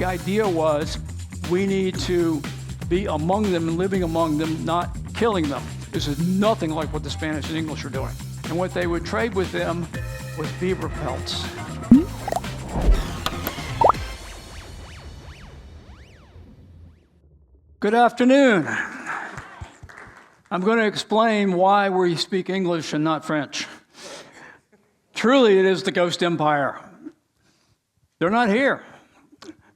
the idea was we need to be among them and living among them, not killing them. This is nothing like what the Spanish and English are doing. And what they would trade with them was beaver pelts. Good afternoon. I'm going to explain why we speak English and not French. Truly, it is the Ghost Empire. They're not here.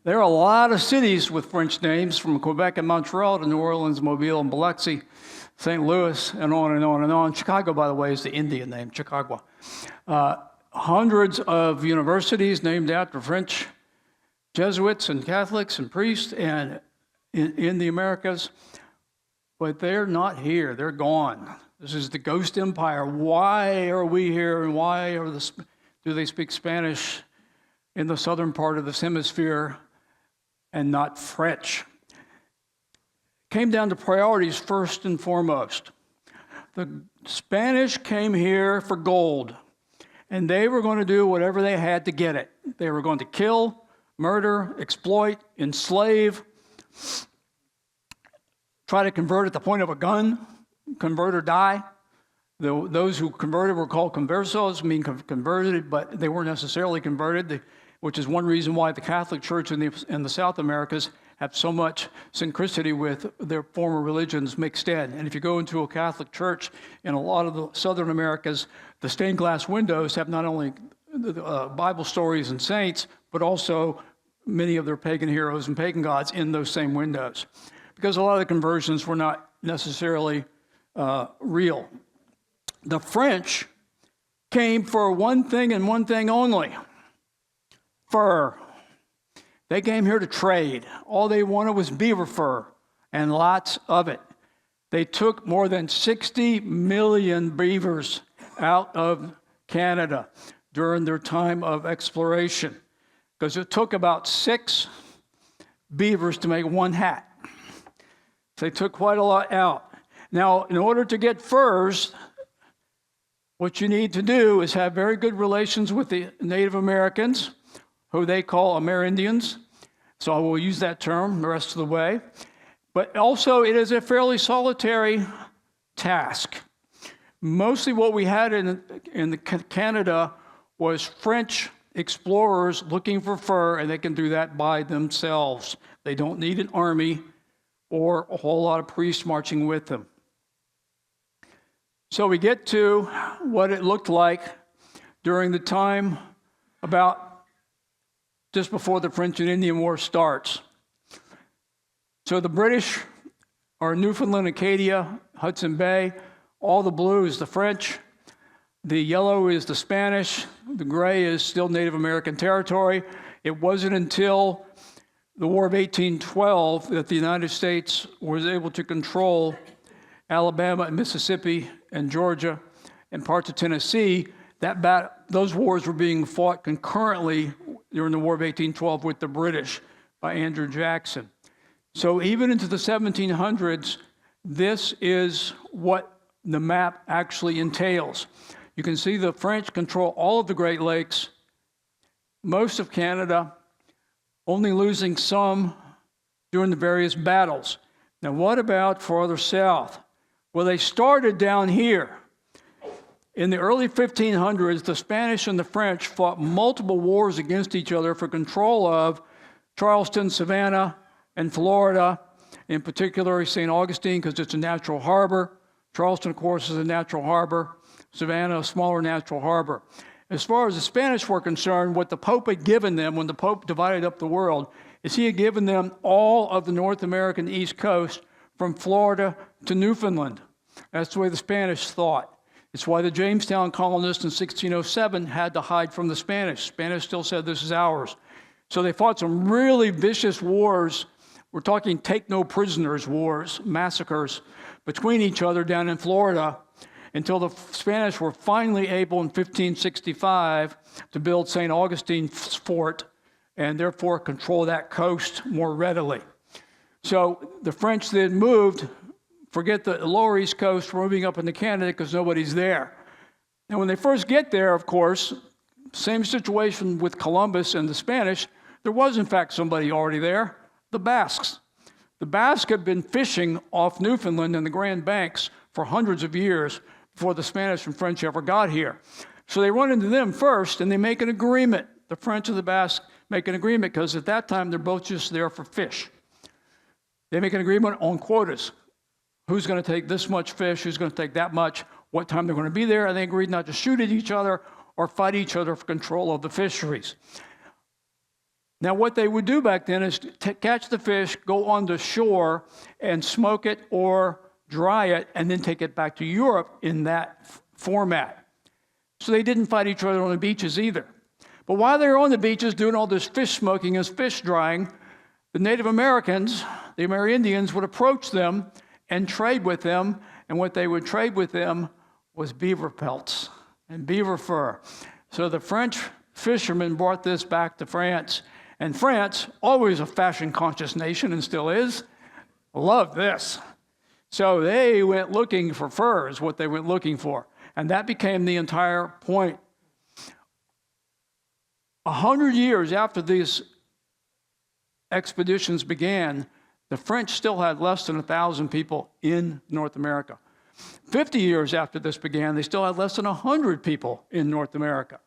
There are a lot of cities with French names, from Quebec and Montreal to New Orleans, Mobile, and Biloxi, St. Louis, and on and on and on. Chicago, by the way, is the Indian name, Chicago. Hundreds of universities named after French Jesuits and Catholics and priests and in the Americas, but they're not here. They're gone. This is the Ghost Empire. Why are we here, and why do they speak Spanish in the southern part of this hemisphere and not French? Came down to priorities first and foremost. The Spanish came here for gold, and they were going to do whatever they had to get it. They were going to kill, murder, exploit, enslave, try to convert at the point of a gun, convert or die. Those who converted were called conversos, meaning converted, but they weren't necessarily converted, which is one reason why the Catholic Church in the South Americas have so much synchronicity with their former religions mixed in. And if you go into a Catholic church in a lot of the Southern Americas, the stained glass windows have not only Bible stories and saints, but also many of their pagan heroes and pagan gods in those same windows, because a lot of the conversions were not necessarily real. The French came for one thing and one thing only: fur. They came here to trade. All they wanted was beaver fur, and lots of it. They took more than 60 million beavers out of Canada during their time of exploration, because it took about 6 beavers to make one hat. So they took quite a lot out. Now, in order to get furs, what you need to do is have very good relations with the Native Americans, who they call Amerindians. So I will use that term the rest of the way. But also, it is a fairly solitary task. Mostly what we had in Canada was French explorers looking for fur, and they can do that by themselves. They don't need an army or a whole lot of priests marching with them. So we get to what it looked like during the time about just before the French and Indian War starts. So the British are Newfoundland, Acadia, Hudson Bay. All the blue is the French. The yellow is the Spanish. The gray is still Native American territory. It wasn't until the War of 1812 that the United States was able to control Alabama and Mississippi and Georgia and parts of Tennessee. Those wars were being fought concurrently during the War of 1812 with the British by Andrew Jackson. So even into the 1700s, this is what the map actually entails. You can see the French control all of the Great Lakes, most of Canada, only losing some during the various battles. Now, what about farther south? Well, they started down here. In the early 1500s, the Spanish and the French fought multiple wars against each other for control of Charleston, Savannah, and Florida, in particular St. Augustine, because it's a natural harbor. Charleston, of course, is a natural harbor. Savannah, a smaller natural harbor. As far as the Spanish were concerned, what the Pope had given them when the Pope divided up the world is he had given them all of the North American East Coast from Florida to Newfoundland. That's the way the Spanish thought. It's why the Jamestown colonists in 1607 had to hide from the Spanish. Spanish still said, this is ours. So they fought some really vicious wars. We're talking take no prisoners wars, massacres between each other down in Florida, until the Spanish were finally able in 1565 to build St. Augustine's fort and therefore control that coast more readily. So the French then moved, forget the lower East Coast, moving up into Canada because nobody's there. And when they first get there, of course, same situation with Columbus and the Spanish, There was, in fact, somebody already there, the Basques. The Basques had been fishing off Newfoundland and the Grand Banks for hundreds of years before the Spanish and French ever got here. So they run into them first, and they make an agreement. The French and the Basques make an agreement because at that time, they're both just there for fish. They make an agreement on quotas. Who's going to take this much fish? Who's going to take that much? What time they're going to be there? And they agreed not to shoot at each other or fight each other for control of the fisheries. Now, what they would do back then is catch the fish, go on the shore, and smoke it or dry it, and then take it back to Europe in that format. So they didn't fight each other on the beaches either. But while they were on the beaches doing all this fish smoking and fish drying, the Native Americans, the Amerindians, would approach them and trade with them, and what they would trade with them was beaver pelts and beaver fur. So the French fishermen brought this back to France, and France, always a fashion-conscious nation and still is, loved this. So they went looking for fur is what they went looking for, and that became the entire point. 100 years after these expeditions began, the French still had less than 1,000 people in North America. 50 years after this began, they still had less than 100 people in North America.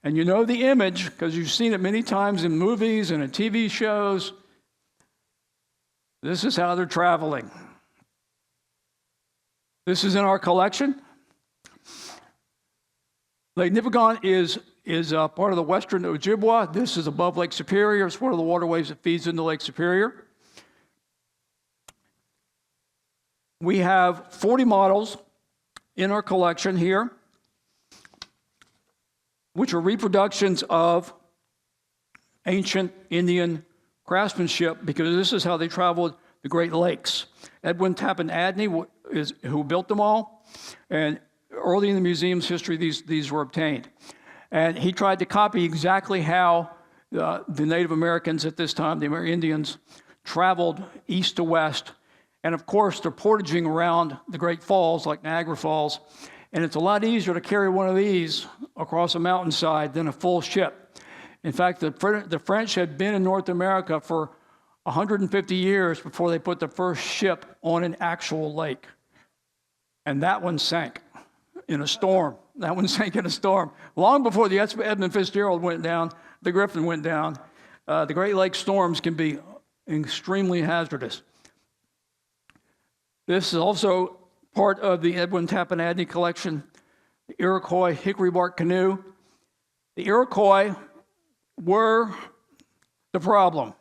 And you know the image, because you've seen it many times in movies and in TV shows. This is how they're traveling. This is in our collection. Lake Nipigon is part of the western Ojibwa. This is above Lake Superior. It's one of the waterways that feeds into Lake Superior. We have 40 models in our collection here, which are reproductions of ancient Indian craftsmanship, because this is how they traveled the Great Lakes. Edwin Tappan Adney is who built them all, and early in the museum's history, these were obtained. And he tried to copy exactly how the Native Americans at this time, the Amerindians, traveled east to west. And of course, they're portaging around the Great Falls, like Niagara Falls. And it's a lot easier to carry one of these across a mountainside than a full ship. In fact, the French had been in North America for 150 years before they put the first ship on an actual lake. And that one sank in a storm. That one sank in a storm. Long before the Edmund Fitzgerald went down, the Griffin went down. The Great Lakes storms can be extremely hazardous. This is also part of the Edwin Tappan Adney collection, the Iroquois hickory bark canoe. The Iroquois were the problem.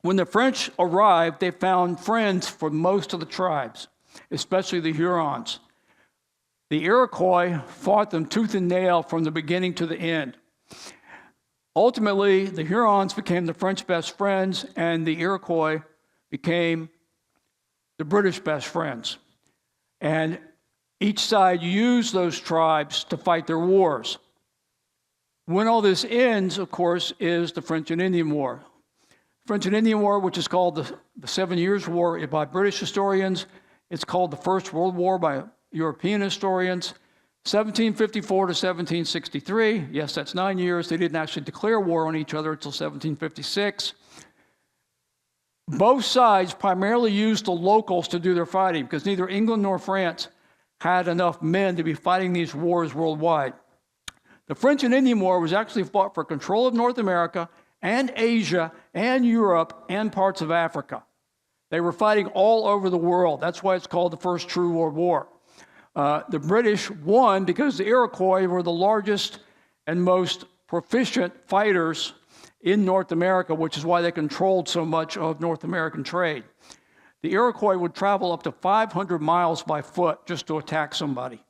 When the French arrived, they found friends for most of the tribes, especially the Hurons. The Iroquois fought them tooth and nail from the beginning to the end. Ultimately, the Hurons became the French best friends, and the Iroquois became the British best friends. And each side used those tribes to fight their wars. When all this ends, of course, is the French and Indian War. French and Indian War, which is called the 7 Years' War by British historians. It's called the First World War by European historians. 1754 to 1763. Yes, that's 9 years. They didn't actually declare war on each other until 1756. Both sides primarily used the locals to do their fighting because neither England nor France had enough men to be fighting these wars worldwide. The French and Indian War was actually fought for control of North America and Asia and Europe and parts of Africa. They were fighting all over the world. That's why it's called the First True World War. The British won because the Iroquois were the largest and most proficient fighters in North America, which is why they controlled so much of North American trade. The Iroquois would travel up to 500 miles by foot just to attack somebody,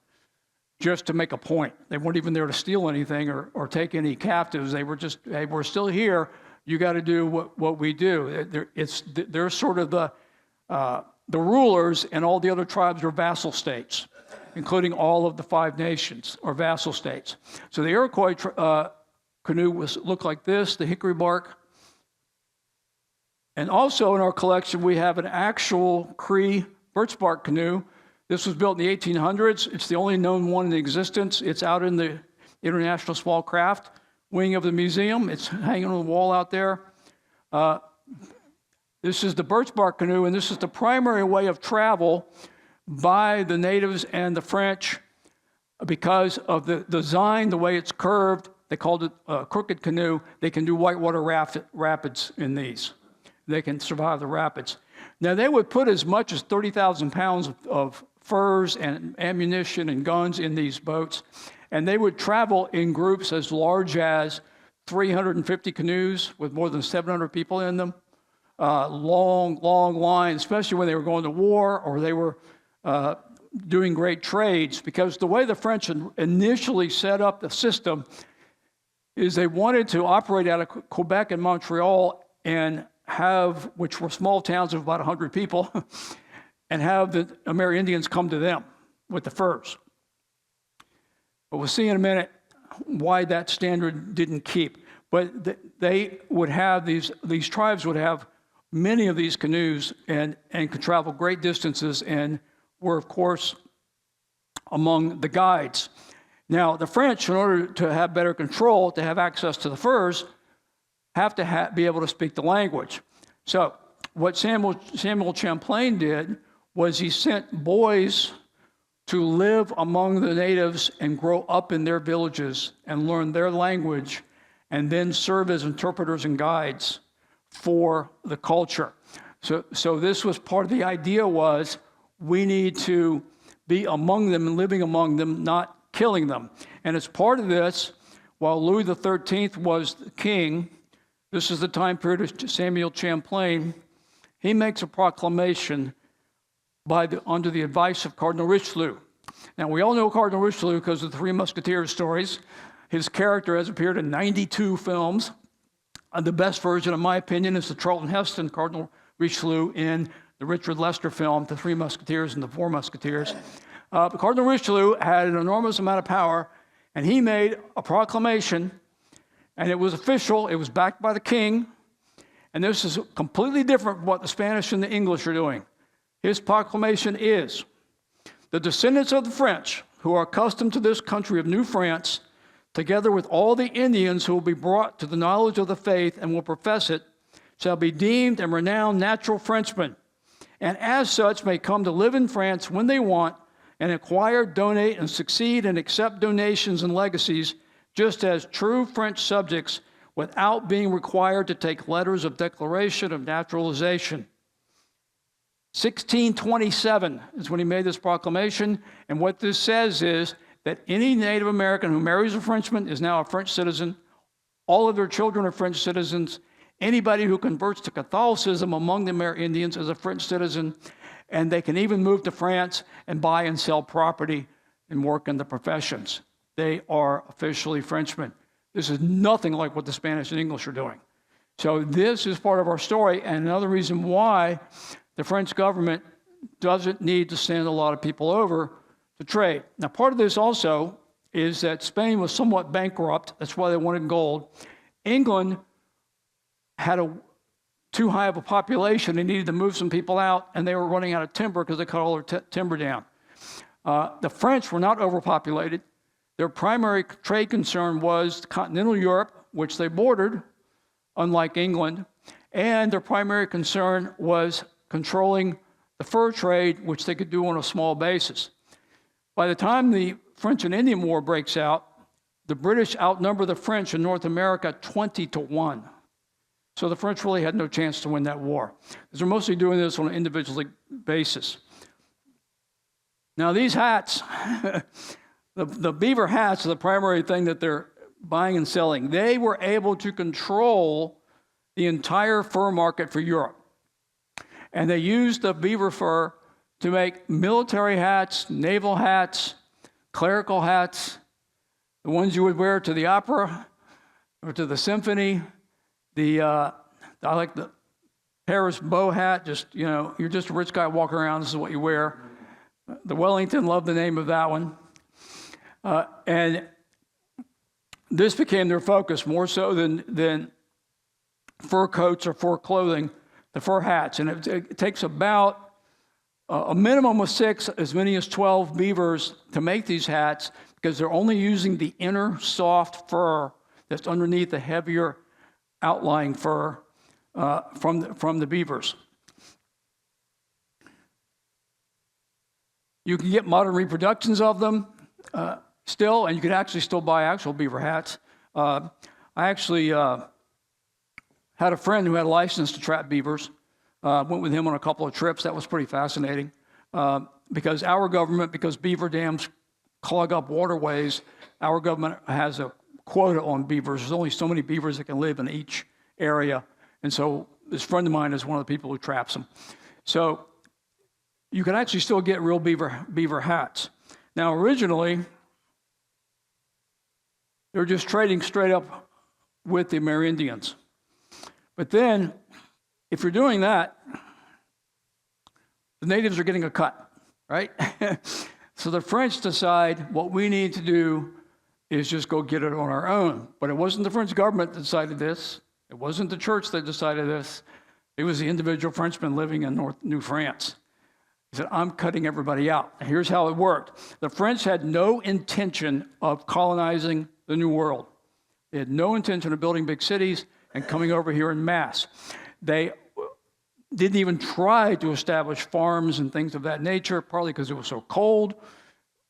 just to make a point. They weren't even there to steal anything or take any captives. They were just, hey, we're still here. You got to do what we do. They're sort of the rulers, and all the other tribes are vassal states, including all of the 5 nations are vassal states. So the Iroquois canoe looked like this, the hickory bark. And also in our collection, we have an actual Cree birch bark canoe. This was built in the 1800s. It's the only known one in existence. It's out in the International Small Craft wing of the museum. It's hanging on the wall out there. This is the birch bark canoe, and this is the primary way of travel by the natives and the French because of the design, the way it's curved. They called it a crooked canoe. They can do whitewater rapids in these. They can survive the rapids. Now, they would put as much as 30,000 pounds of furs and ammunition and guns in these boats, and they would travel in groups as large as 350 canoes with more than 700 people in them. Long lines, especially when they were going to war or they were doing great trades, because the way the French initially set up the system is they wanted to operate out of Quebec and Montreal and have, which were small towns of about 100 people, and have the Amerindians come to them with the furs. But we'll see in a minute why that standard didn't keep. But they would have, these tribes would have many of these canoes and could travel great distances and were, of course, among the guides. Now, the French, in order to have better control, to have access to the furs, have to be able to speak the language. So what Samuel Champlain did was he sent boys to live among the natives and grow up in their villages and learn their language and then serve as interpreters and guides for the culture. So this was part of the idea, was we need to be among them and living among them, not killing them. And as part of this, while Louis XIII was the king, this is the time period of Samuel Champlain, he makes a proclamation under the advice of Cardinal Richelieu. Now, we all know Cardinal Richelieu because of the Three Musketeers stories. His character has appeared in 92 films. The best version, in my opinion, is the Charlton Heston Cardinal Richelieu in the Richard Lester film, The Three Musketeers and the Four Musketeers. But Cardinal Richelieu had an enormous amount of power, and he made a proclamation, and it was official. It was backed by the king, and this is completely different from what the Spanish and the English are doing. His proclamation is, the descendants of the French, who are accustomed to this country of New France, together with all the Indians who will be brought to the knowledge of the faith and will profess it, shall be deemed and renowned natural Frenchmen, and as such may come to live in France when they want, and acquire, donate, and succeed and accept donations and legacies, just as true French subjects, without being required to take letters of declaration of naturalization. 1627 is when he made this proclamation, and what this says is that any Native American who marries a Frenchman is now a French citizen. All of their children are French citizens. Anybody who converts to Catholicism among the Amerindians is a French citizen, and they can even move to France and buy and sell property and work in the professions. They are officially Frenchmen. This is nothing like what the Spanish and English are doing. So this is part of our story, and another reason why the French government doesn't need to send a lot of people over to trade. Now, part of this also is that Spain was somewhat bankrupt. That's why they wanted gold. England had too high of a population. They needed to move some people out, and they were running out of timber because they cut all their timber down. The French were not overpopulated. Their primary trade concern was continental Europe, which they bordered, unlike England, and their primary concern was controlling the fur trade, which they could do on a small basis. By the time the French and Indian War breaks out, the British outnumber the French in North America 20-1. So the French really had no chance to win that war, because they're mostly doing this on an individual basis. Now these hats, the beaver hats are the primary thing that they're buying and selling. They were able to control the entire fur market for Europe. And they used the beaver fur to make military hats, naval hats, clerical hats, the ones you would wear to the opera or to the symphony. I like the Paris bow hat, you're just a rich guy walking around, this is what you wear. The Wellington, loved the name of that one. And this became their focus more so than fur coats or fur clothing, the fur hats. And it takes about a minimum of 6, as many as 12 beavers to make these hats, because they're only using the inner soft fur that's underneath the heavier outlying fur from the beavers. You can get modern reproductions of them still, and you can actually still buy actual beaver hats. I actually had a friend who had a license to trap beavers. Went with him on a couple of trips. That was pretty fascinating. Because our government, because beaver dams clog up waterways, our government has a quota on beavers. There's only so many beavers that can live in each area. And so this friend of mine is one of the people who traps them. So you can actually still get real beaver hats. Now, originally, they were just trading straight up with the Amerindians. But then, if you're doing that, the natives are getting a cut, right? So the French decide what we need to do is just go get it on our own. But it wasn't the French government that decided this. It wasn't the church that decided this. It was the individual Frenchmen living in New France. He said, I'm cutting everybody out. And here's how it worked. The French had no intention of colonizing the New World. They had no intention of building big cities and coming over here en masse. They didn't even try to establish farms and things of that nature, partly because it was so cold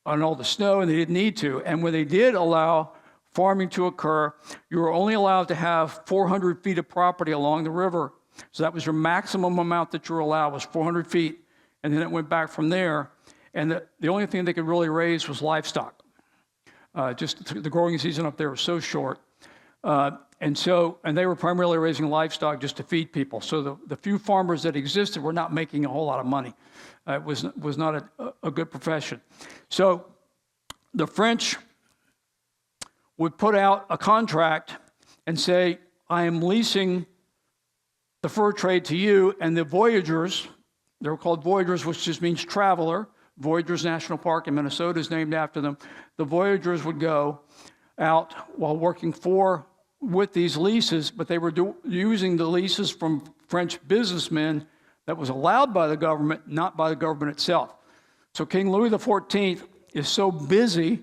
and all the snow, and they didn't need to. And when they did allow farming to occur, you were only allowed to have 400 feet of property along the river. So that was your maximum amount that you were allowed, was 400 feet. And then it went back from there. And the only thing they could really raise was livestock. Just the growing season up there was so short. And they were primarily raising livestock just to feed people. So the few farmers that existed were not making a whole lot of money. It was not a good profession. So the French would put out a contract and say, I am leasing the fur trade to you, and the voyageurs, they were called voyageurs, which just means traveler. Voyageurs National Park in Minnesota is named after them. The voyageurs would go out while working with these leases, but they were using the leases from French businessmen that was allowed by the government, not by the government itself. So King Louis XIV is so busy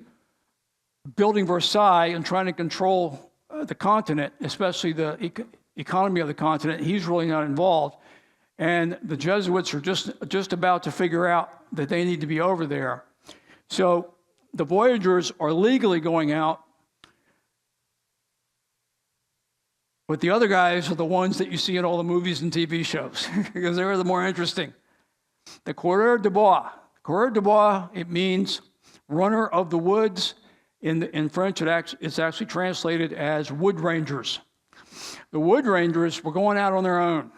building Versailles and trying to control the continent, especially the economy of the continent, he's really not involved. And the Jesuits are just about to figure out that they need to be over there. So the voyageurs are legally going out, but the other guys are the ones that you see in all the movies and TV shows, because they're the more interesting. The coureurs de bois. Coureurs de bois, it means runner of the woods. In French, it's actually translated as wood rangers. The wood rangers were going out on their own.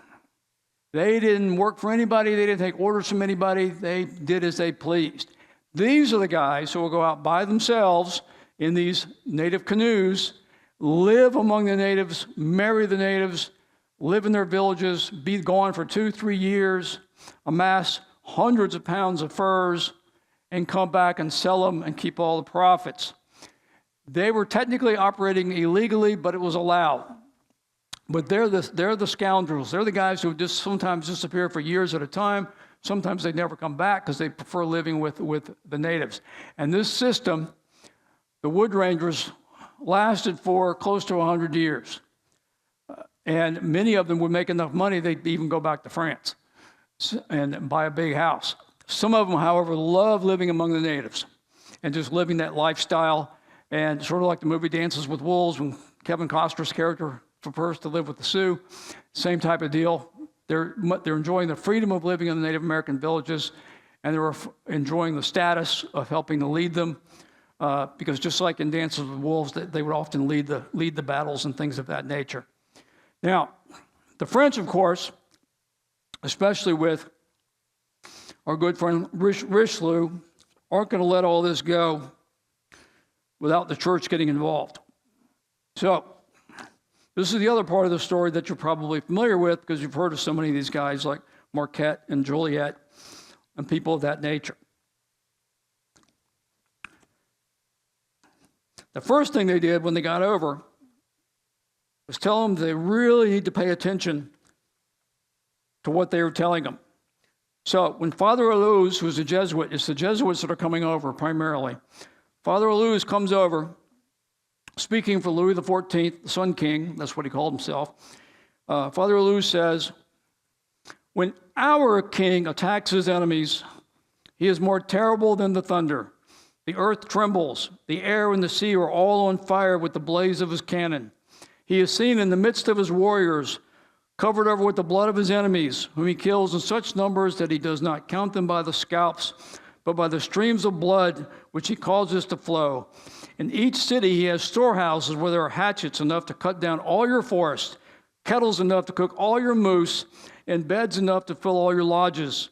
They didn't work for anybody. They didn't take orders from anybody. They did as they pleased. These are the guys who will go out by themselves in these native canoes, live among the natives, marry the natives, live in their villages, be gone for 2-3 years, amass hundreds of pounds of furs, and come back and sell them and keep all the profits. They were technically operating illegally, but it was allowed. But they're the scoundrels. They're the guys who just sometimes disappear for years at a time. Sometimes they never come back because they prefer living with the natives. And this system, the wood rangers, lasted for close to 100 years. And many of them would make enough money, they'd even go back to France and buy a big house. Some of them, however, love living among the natives and just living that lifestyle. And sort of like the movie Dances with Wolves, when Kevin Costner's character prefers to live with the Sioux, same type of deal. They're enjoying the freedom of living in the Native American villages, and they're enjoying the status of helping to lead them, because just like in Dances with Wolves, they would often lead the battles and things of that nature. Now, the French, of course, especially with our good friend Richelieu, aren't going to let all this go without the church getting involved. So, this is the other part of the story that you're probably familiar with because you've heard of so many of these guys like Marquette and Joliet and people of that nature. The first thing they did when they got over was tell them they really need to pay attention to what they were telling them. So when Father Alouz, who's a Jesuit, it's the Jesuits that are coming over primarily. Father Alouz comes over speaking for Louis XIV, the Sun King, that's what he called himself, Father Lou says, when our king attacks his enemies, he is more terrible than the thunder. The earth trembles. The air and the sea are all on fire with the blaze of his cannon. He is seen in the midst of his warriors, covered over with the blood of his enemies, whom he kills in such numbers that he does not count them by the scalps, but by the streams of blood which he causes to flow. In each city he has storehouses where there are hatchets enough to cut down all your forest, kettles enough to cook all your moose, and beds enough to fill all your lodges.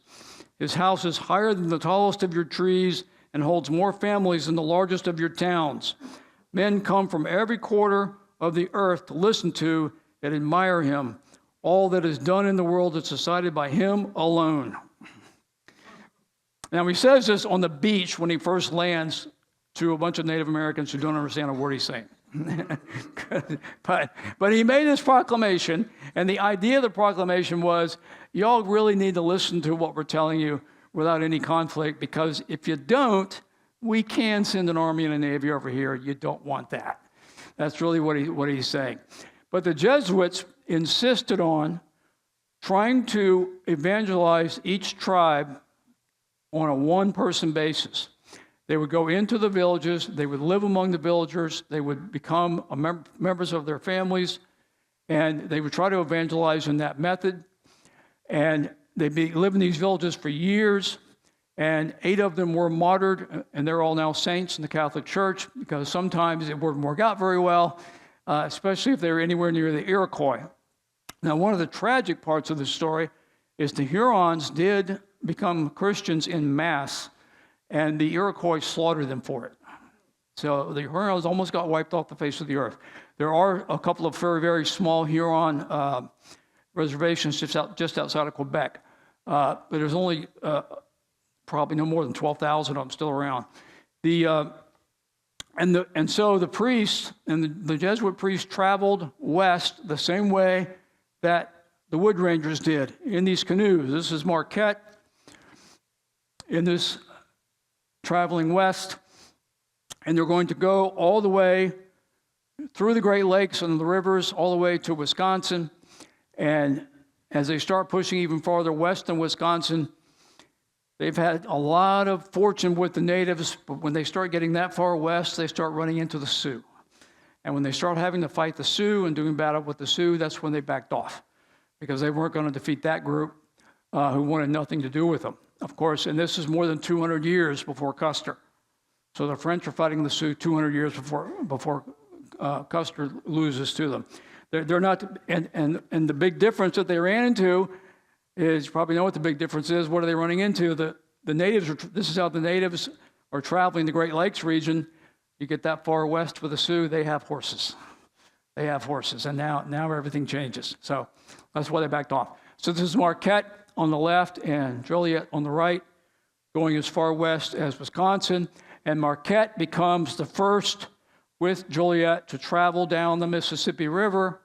His house is higher than the tallest of your trees and holds more families than the largest of your towns. Men come from every quarter of the earth to listen to and admire him. All that is done in the world is decided by him alone. Now, he says this on the beach when he first lands to a bunch of Native Americans who don't understand a word he's saying. but he made this proclamation, and the idea of the proclamation was, y'all really need to listen to what we're telling you without any conflict, because if you don't, we can send an army and a navy over here. You don't want that. That's really what he's saying. But the Jesuits insisted on trying to evangelize each tribe on a one-person basis. They would go into the villages, they would live among the villagers, they would become members of their families, and they would try to evangelize in that method. And they'd live in these villages for years, and 8 of them were martyred, and they're all now saints in the Catholic Church, because sometimes it wouldn't work out very well, especially if they were anywhere near the Iroquois. Now, one of the tragic parts of the story is the Hurons did become Christians in mass, and the Iroquois slaughtered them for it. So the Hurons almost got wiped off the face of the earth. There are a couple of very, very small Huron reservations just outside of Quebec, but there's only probably no more than 12,000 of them still around. And so the priests and the Jesuit priests traveled west the same way that the Wood Rangers did in these canoes. This is Marquette in this traveling west, and they're going to go all the way through the Great Lakes and the rivers all the way to Wisconsin. And as they start pushing even farther west than Wisconsin, they've had a lot of fortune with the natives, but when they start getting that far west, they start running into the Sioux. And when they start having to fight the Sioux and doing battle with the Sioux, that's when they backed off, because they weren't going to defeat that group who wanted nothing to do with them. Of course, and this is more than 200 years before Custer. So the French are fighting the Sioux 200 years before Custer loses to them. They're not, and the big difference that they ran into is, you probably know what the big difference is. What are they running into? The natives, this is how the natives are traveling the Great Lakes region. You get that far west with the Sioux, they have horses. They have horses, and now everything changes. So that's why they backed off. So this is Marquette on the left and Joliet on the right, going as far west as Wisconsin. And Marquette becomes the first with Joliet to travel down the Mississippi River.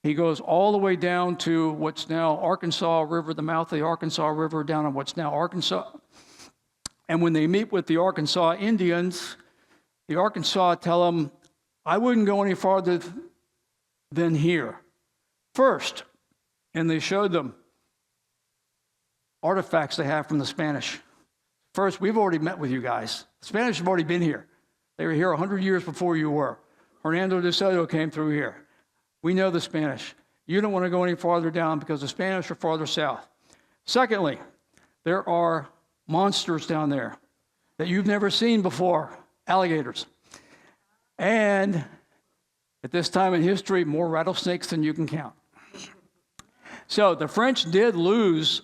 He goes all the way down to what's now Arkansas River, the mouth of the Arkansas River, down in what's now Arkansas. And when they meet with the Arkansas Indians, the Arkansas tell them, I wouldn't go any farther than here first. And they showed them artifacts they have from the Spanish. First, we've already met with you guys. The Spanish have already been here. They were here 100 years before you were. Hernando de Soto came through here. We know the Spanish. You don't want to go any farther down because the Spanish are farther south. Secondly, there are monsters down there that you've never seen before, alligators. And at this time in history, more rattlesnakes than you can count. So the French did lose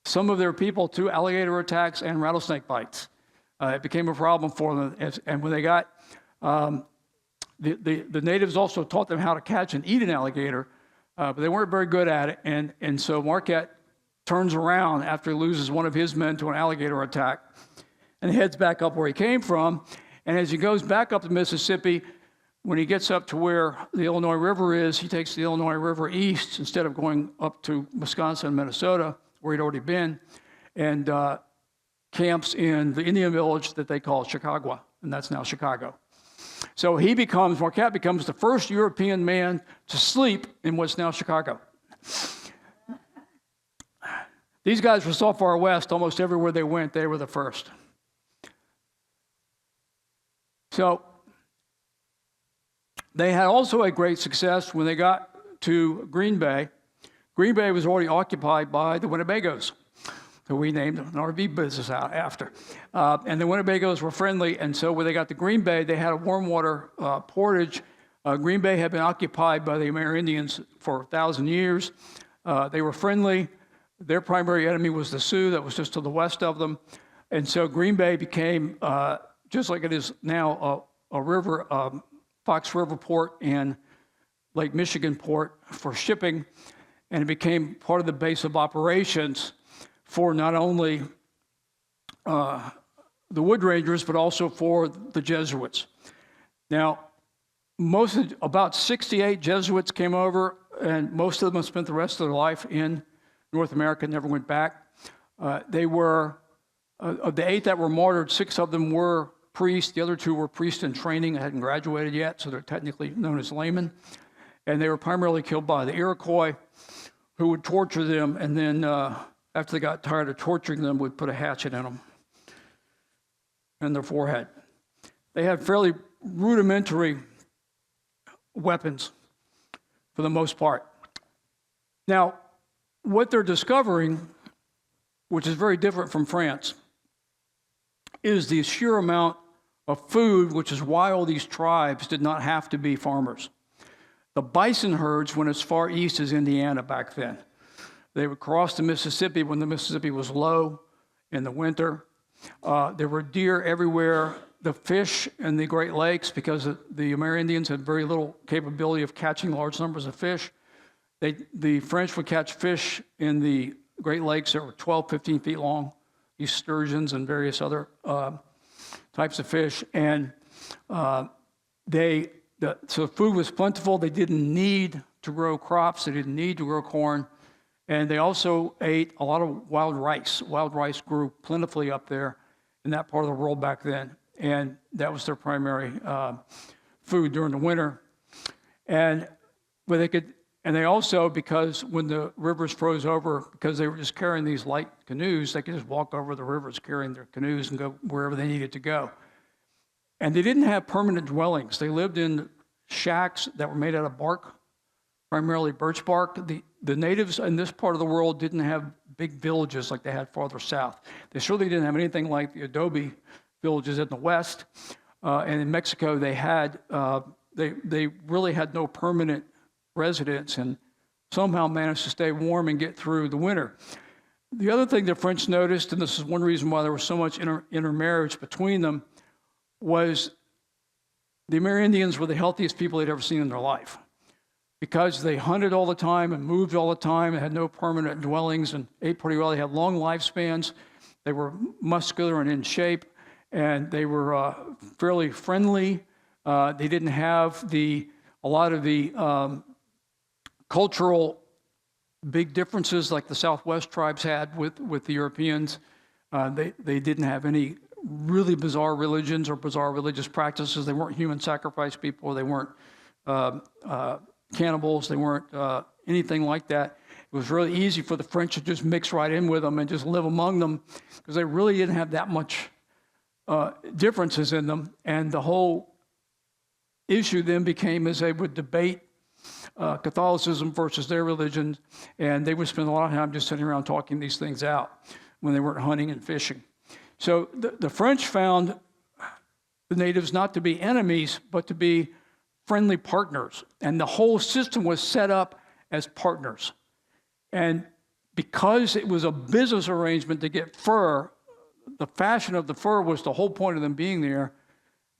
some of their people to alligator attacks and rattlesnake bites. It became a problem for them. And when they got, the natives also taught them how to catch and eat an alligator, but they weren't very good at it. And so Marquette turns around after he loses one of his men to an alligator attack and heads back up where he came from. And as he goes back up the Mississippi, when he gets up to where the Illinois River is, he takes the Illinois River east instead of going up to Wisconsin and Minnesota, where he'd already been, and camps in the Indian village that they call Chicago, and that's now Chicago. So Marquette becomes the first European man to sleep in what's now Chicago. These guys were so far west, almost everywhere they went, they were the first. So they had also a great success when they got to Green Bay. Green Bay was already occupied by the Winnebagos, who we named an RV business out after. And the Winnebagos were friendly, and so when they got to Green Bay, they had a warm water portage. Green Bay had been occupied by the Amerindians for 1,000 years. They were friendly. Their primary enemy was the Sioux that was just to the west of them. And so Green Bay became, just like it is now, a river, Fox River port and Lake Michigan port for shipping. And it became part of the base of operations for not only the Wood Rangers, but also for the Jesuits. Now, about 68 Jesuits came over, and most of them spent the rest of their life in North America, never went back. They were, of the 8 that were martyred, 6 of them were priests. The other 2 were priests in training, they hadn't graduated yet, so they're technically known as laymen. And they were primarily killed by the Iroquois, who would torture them, and then after they got tired of torturing them, would put a hatchet in them, in their forehead. They had fairly rudimentary weapons for the most part. Now, what they're discovering, which is very different from France, is the sheer amount of food, which is why all these tribes did not have to be farmers. The bison herds went as far east as Indiana back then. They would cross the Mississippi when the Mississippi was low in the winter. There were deer everywhere. The fish in the Great Lakes, because the Amerindians had very little capability of catching large numbers of fish. The French would catch fish in the Great Lakes that were 12, 15 feet long, these sturgeons and various other types of fish. And so food was plentiful. They didn't need to grow crops. They didn't need to grow corn. And they also ate a lot of wild rice. Wild rice grew plentifully up there in that part of the world back then. And that was their primary food during the winter. And they also, because when the rivers froze over, because they were just carrying these light canoes, they could just walk over the rivers carrying their canoes and go wherever they needed to go. And they didn't have permanent dwellings. They lived in shacks that were made out of bark, primarily birch bark. The natives in this part of the world didn't have big villages like they had farther south. They certainly didn't have anything like the adobe villages in the west. And in Mexico, they really had no permanent residents and somehow managed to stay warm and get through the winter. The other thing the French noticed, and this is one reason why there was so much intermarriage between them, was the Amerindians were the healthiest people they'd ever seen in their life. Because they hunted all the time and moved all the time and had no permanent dwellings and ate pretty well. They had long lifespans. They were muscular and in shape, and they were fairly friendly. They didn't have a lot of the cultural big differences like the Southwest tribes had with the Europeans. They didn't have any really bizarre religions or bizarre religious practices. They weren't human sacrifice people. They weren't cannibals. They weren't anything like that. It was really easy for the French to just mix right in with them and just live among them because they really didn't have that much differences in them. And the whole issue then became as they would debate Catholicism versus their religion, and they would spend a lot of time just sitting around talking these things out when they weren't hunting and fishing. So the French found the natives not to be enemies, but to be friendly partners. And the whole system was set up as partners. And because it was a business arrangement to get fur, the fashion of the fur was the whole point of them being there.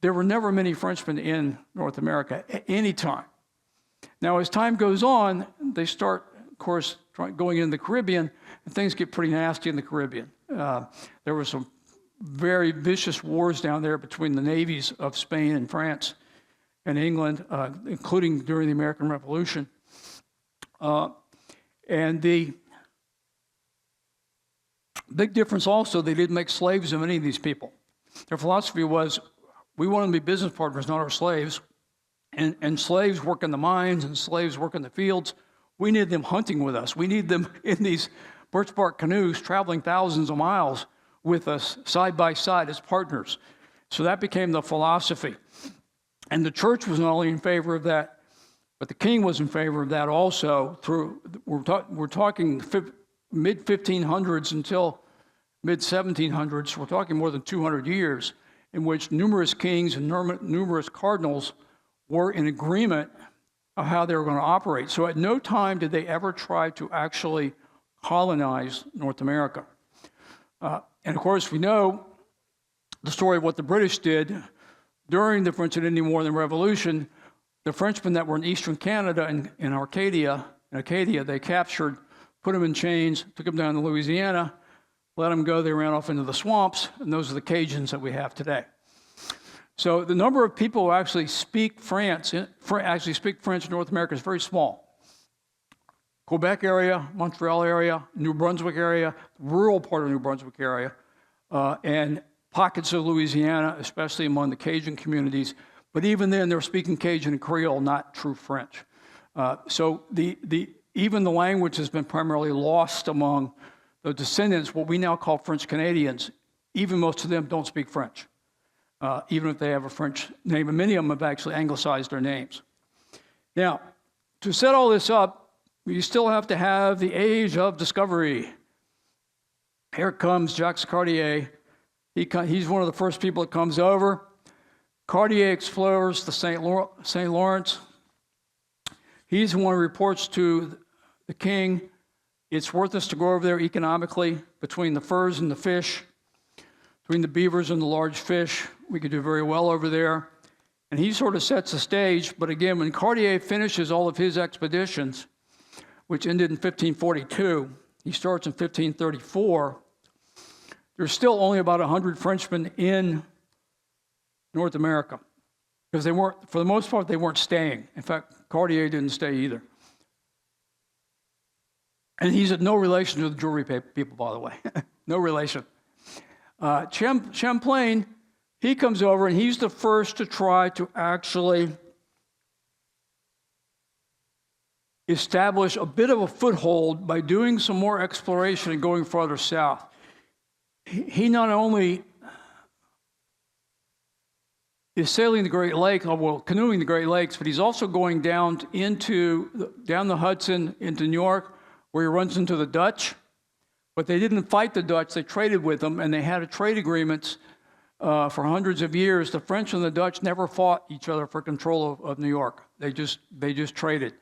There were never many Frenchmen in North America at any time. Now, as time goes on, they start, of course, going into the Caribbean, and things get pretty nasty in the Caribbean. There were some very vicious wars down there between the navies of Spain and France and England, including during the American Revolution. And the big difference also, they didn't make slaves of any of these people. Their philosophy was, We want them to be business partners, not our slaves. And slaves work in the mines and slaves work in the fields. We need them hunting with us. We need them in these birch bark canoes traveling thousands of miles with us side by side as partners. So that became the philosophy. And the church was not only in favor of that, but the king was in favor of that also. We're talking mid-1500s until mid-1700s. We're talking more than 200 years in which numerous kings and numerous cardinals were in agreement of how they were going to operate. So at no time did they ever try to actually colonize North America. And of course, we know the story of what the British did during the French and Indian War and the Revolution. The Frenchmen that were in eastern Canada and in Acadia, they captured, put them in chains, took them down to Louisiana, let them go. They ran off into the swamps, and those are the Cajuns that we have today. So the number of people who actually speak French in North America is very small. Quebec area, Montreal area, New Brunswick area, rural part of New Brunswick area, and pockets of Louisiana, especially among the Cajun communities. But even then, they're speaking Cajun and Creole, not true French. So even the language has been primarily lost among the descendants, what we now call French Canadians. Even most of them don't speak French, even if they have a French name. And many of them have actually anglicized their names. Now, to set all this up, you still have to have the age of discovery. Here comes Jacques Cartier. He's one of the first people that comes over. Cartier explores the St. Lawrence. He's the one who reports to the king, it's worth us to go over there economically between the furs and the fish, between the beavers and the large fish. We could do very well over there. And he sort of sets the stage. But again, when Cartier finishes all of his expeditions, which ended in 1542, he starts in 1534, there's still only about 100 Frenchmen in North America, because they weren't, for the most part, they weren't staying. In fact, Cartier didn't stay either. And he's no relation to the jewelry people, by the way. No relation. Champlain, he comes over, and he's the first to try to actually establish a bit of a foothold by doing some more exploration and going farther south. He not only is sailing the Great Lakes, well, canoeing the Great Lakes, but he's also going down the Hudson into New York, where he runs into the Dutch. But they didn't fight the Dutch, they traded with them, and they had a trade agreements for hundreds of years. The French and the Dutch never fought each other for control of New York. They just traded.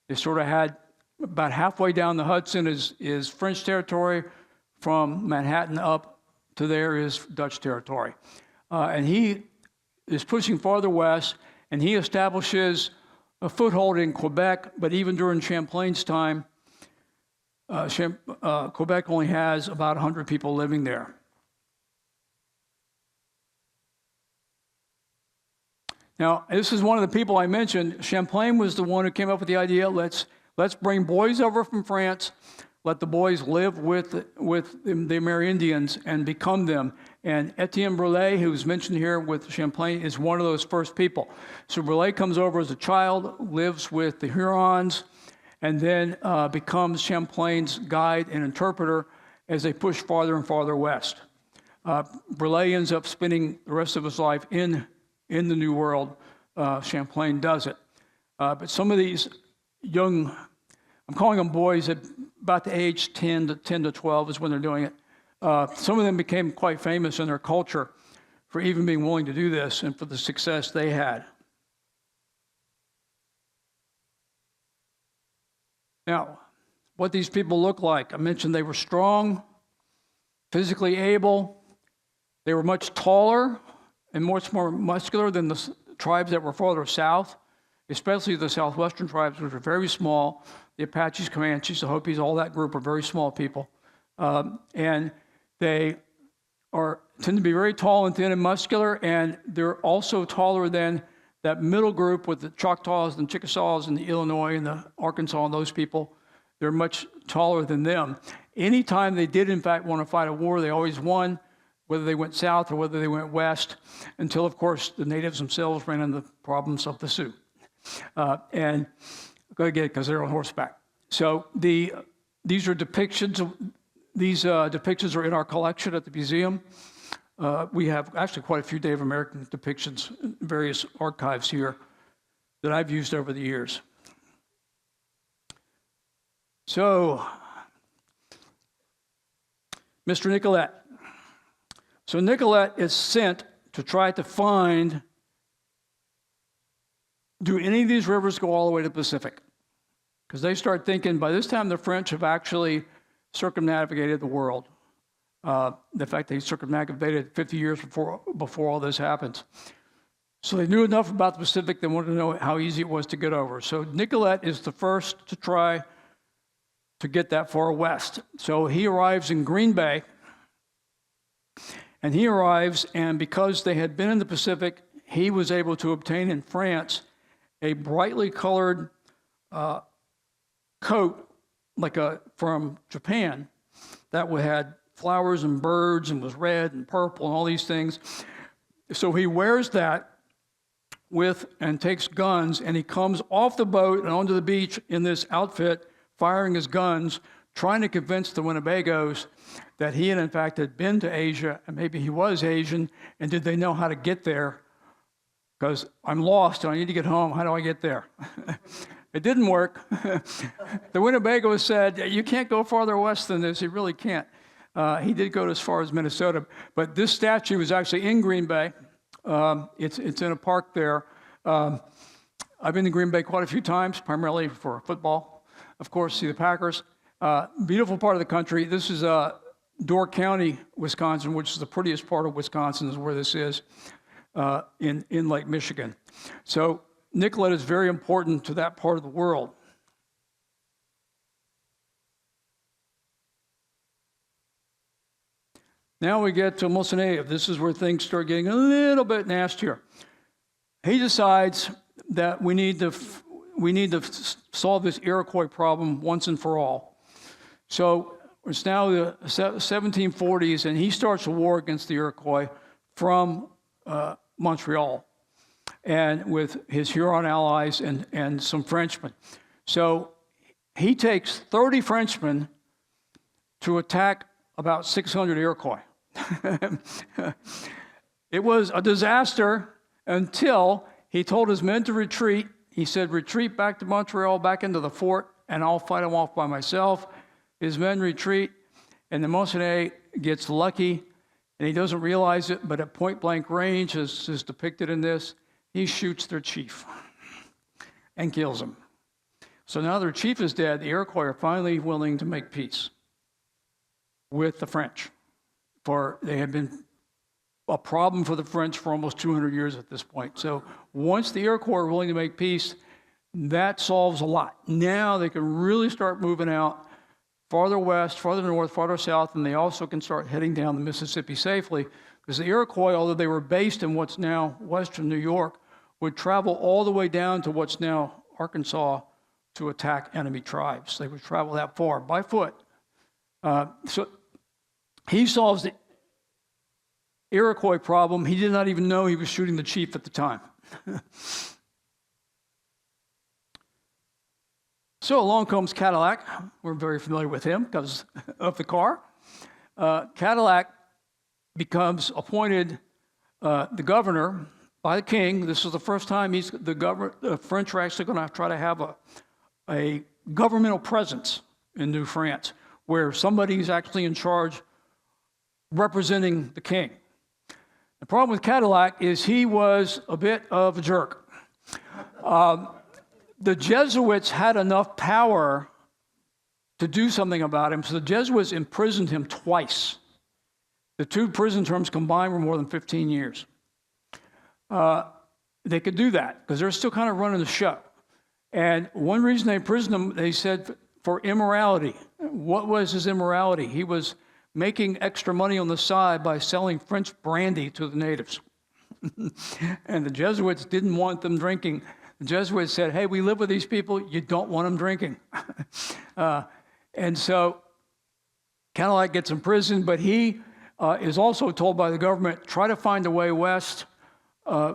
They sort of had about halfway down the Hudson is French territory. From Manhattan up to there is Dutch territory. And he is pushing farther west, and he establishes a foothold in Quebec, but even during Champlain's time, Quebec only has about 100 people living there. Now, this is one of the people I mentioned. Champlain was the one who came up with the idea, let's bring boys over from France, let the boys live with the Amerindians and become them. And Etienne Brulé, who was mentioned here with Champlain, is one of those first people. So Brulé comes over as a child, lives with the Hurons, and then becomes Champlain's guide and interpreter as they push farther and farther west. Brulé ends up spending the rest of his life in the New World. Champlain does it. But some of these young, I'm calling them boys, at about the age 10 to 12 is when they're doing it. Some of them became quite famous in their culture for even being willing to do this and for the success they had. Now, what these people look like, I mentioned they were strong, physically able. They were much taller and much more muscular than the tribes that were farther south, especially the southwestern tribes, which were very small. The Apaches, Comanches, the Hopis, all that group are very small people. And they tend to be very tall and thin and muscular, and they're also taller than that middle group with the Choctaws and Chickasaws and the Illinois and the Arkansas and those people. They're much taller than them. Anytime they did, in fact, want to fight a war, they always won. whether they went south or whether they went west, until, of course, the natives themselves ran into the problems of the Sioux. And go again, because they're on horseback. So these are depictions. These depictions are in our collection at the museum. We have actually quite a few Native American depictions in various archives here that I've used over the years. So, Mr. Nicollet. So Nicollet is sent to try to find, do any of these rivers go all the way to the Pacific? Because they start thinking, by this time the French have actually circumnavigated the world. The fact they circumnavigated 50 years before all this happens. So they knew enough about the Pacific, they wanted to know how easy it was to get over. So Nicollet is the first to try to get that far west. So he arrives in Green Bay, and and because they had been in the Pacific, he was able to obtain in France a brightly colored coat, from Japan, that had flowers and birds and was red and purple and all these things. So he wears that and takes guns, and he comes off the boat and onto the beach in this outfit, firing his guns, trying to convince the Winnebagos that he in fact had been to Asia, and maybe he was Asian, and did they know how to get there? Because I'm lost and I need to get home. How do I get there? It didn't work. The Winnebagos said, you can't go farther west than this. You really can't. He did go as far as Minnesota, but this statue is actually in Green Bay. It's in a park there. I've been to Green Bay quite a few times, primarily for football. Of course, see the Packers. Beautiful part of the country. This is Door County, Wisconsin, which is the prettiest part of Wisconsin, is where this is, in Lake Michigan. So Nicollet is very important to that part of the world. Now we get to Moussaniev. This is where things start getting a little bit nastier. He decides that we need to solve this Iroquois problem once and for all. So it's now the 1740s, and he starts a war against the Iroquois from Montreal, and with his Huron allies and some Frenchmen. So he takes 30 Frenchmen to attack about 600 Iroquois. It was a disaster until he told his men to retreat. He said, retreat back to Montreal, back into the fort, and I'll fight them off by myself. His men retreat, and the Moussaniev gets lucky, and he doesn't realize it, but at point-blank range, as is depicted in this, he shoots their chief and kills him. So now their chief is dead. The Iroquois are finally willing to make peace with the French, for they had been a problem for the French for almost 200 years at this point. So once the Iroquois are willing to make peace, that solves a lot. Now they can really start moving out farther west, farther north, farther south, and they also can start heading down the Mississippi safely, because the Iroquois, although they were based in what's now western New York, would travel all the way down to what's now Arkansas to attack enemy tribes. They would travel that far by foot. So he solves the Iroquois problem. He did not even know he was shooting the chief at the time. So along comes Cadillac. We're very familiar with him because of the car. Cadillac becomes appointed the governor by the king. This is the first time the French are actually going to try to have a governmental presence in New France, where somebody's actually in charge representing the king. The problem with Cadillac is he was a bit of a jerk. The Jesuits had enough power to do something about him, so the Jesuits imprisoned him twice. The two prison terms combined were more than 15 years. They could do that because they're still kind of running the show. And one reason they imprisoned him, they said, for immorality. What was his immorality? He was making extra money on the side by selling French brandy to the natives. And the Jesuits didn't want them drinking. The Jesuits said, hey, we live with these people. You don't want them drinking. And so Cadillac gets imprisoned, but he is also told by the government, try to find a way west,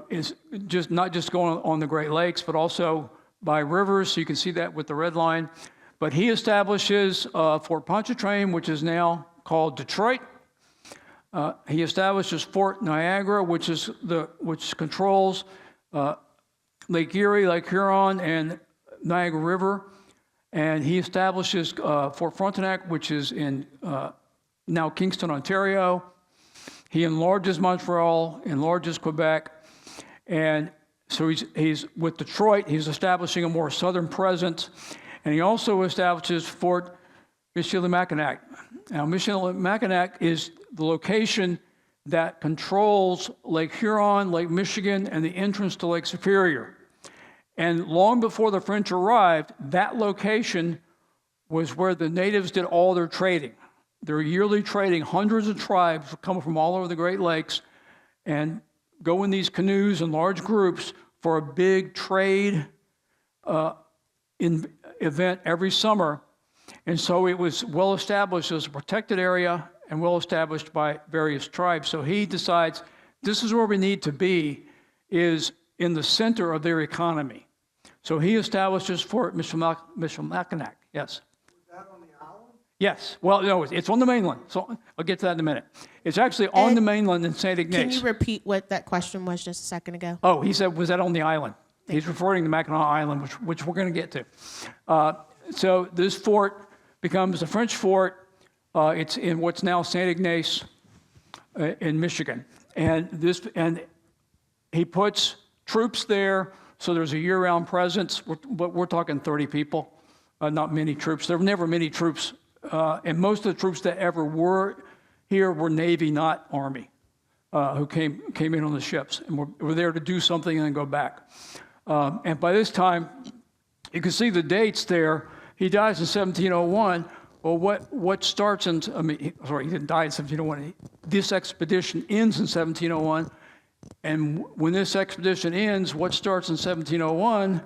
is just not just going on the Great Lakes, but also by rivers. So you can see that with the red line. But he establishes Fort Pontchartrain, which is now called Detroit. He establishes Fort Niagara, which controls Lake Erie, Lake Huron, and Niagara River. And he establishes Fort Frontenac, which is in now Kingston, Ontario. He enlarges Montreal, enlarges Quebec. And so he's with Detroit, he's establishing a more southern presence. And he also establishes Fort Michilimackinac. Now, Michilimackinac is the location that controls Lake Huron, Lake Michigan, and the entrance to Lake Superior. And long before the French arrived, that location was where the natives did all their trading. Their yearly trading, hundreds of tribes would come from all over the Great Lakes and go in these canoes in large groups for a big trade event every summer. And so it was well established as a protected area and well established by various tribes. So he decides this is where we need to be, is in the center of their economy. So he establishes Fort Michilimackinac. Yes. Was that on the island? Yes. Well, no, it's on the mainland. So I'll get to that in a minute. It's actually on the mainland in St. Ignace. Can you repeat what that question was just a second ago? Oh, he said, was that on the island? He's referring to Mackinac Island, which we're going to get to. So this fort becomes a French fort. It's in what's now St. Ignace in Michigan. And he puts troops there, so there's a year-round presence. But we're talking 30 people, not many troops. There were never many troops. And most of the troops that ever were here were Navy, not Army, who came in on the ships and were there to do something and then go back. And by this time, you can see the dates there. He dies in 1701. Well, what starts in, he didn't die in 1701. This expedition ends in 1701. And when this expedition ends, what starts in 1701?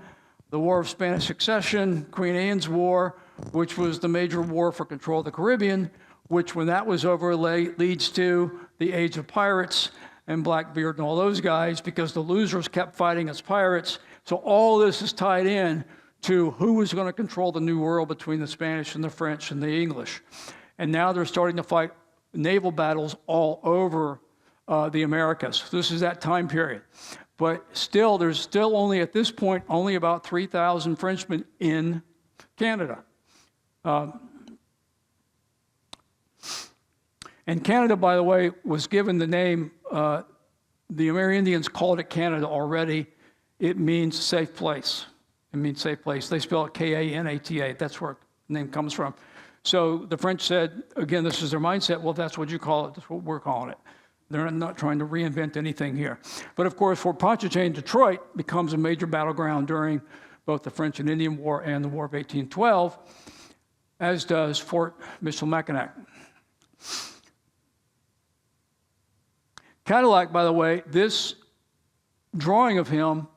The War of Spanish Succession, Queen Anne's War, which was the major war for control of the Caribbean, which when that was over leads to the Age of Pirates and Blackbeard and all those guys, because the losers kept fighting as pirates. So all this is tied in to who was going to control the New World between the Spanish and the French and the English. And now they're starting to fight naval battles all over the Americas. This is that time period. But still, there's still only, at this point, only about 3,000 Frenchmen in Canada. And Canada, by the way, was given the name, the Amerindians called it Canada already. It means safe place. It means safe place. They spell it K-A-N-A-T-A. That's where the name comes from. So the French said, again, this is their mindset, well, if that's what you call it, that's what we're calling it. They're not trying to reinvent anything here. But of course, Fort Pontchartrain, Detroit, becomes a major battleground during both the French and Indian War and the War of 1812, as does Fort Michilimackinac. Cadillac, by the way, this drawing of him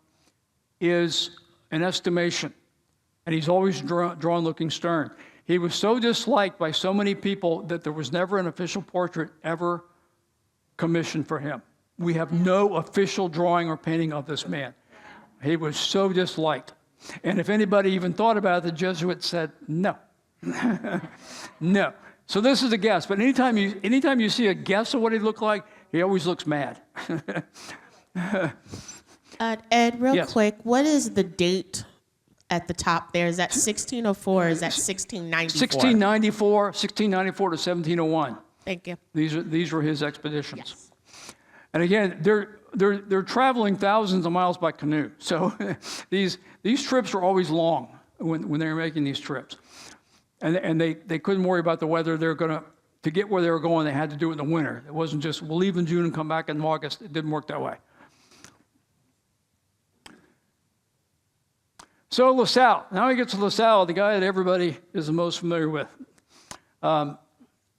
is an estimation, and he's always drawn looking stern. He was so disliked by so many people that there was never an official portrait ever commissioned for him. We have no official drawing or painting of this man. He was so disliked. And if anybody even thought about it, the Jesuits said no. No. So this is a guess, but anytime you see a guess of what he looked like, he always looks mad. Ed, real Yes. quick, what is the date at the top there? Is that 1604 or is that 1694? 1694 to 1701. Thank you. These were his expeditions. Yes. And again, they're traveling thousands of miles by canoe. So these trips are always long when they were making these trips. And they couldn't worry about the weather. To get where they were going, they had to do it in the winter. It wasn't just, we'll leave in June and come back in August. It didn't work that way. So LaSalle. Now we get to LaSalle, the guy that everybody is the most familiar with.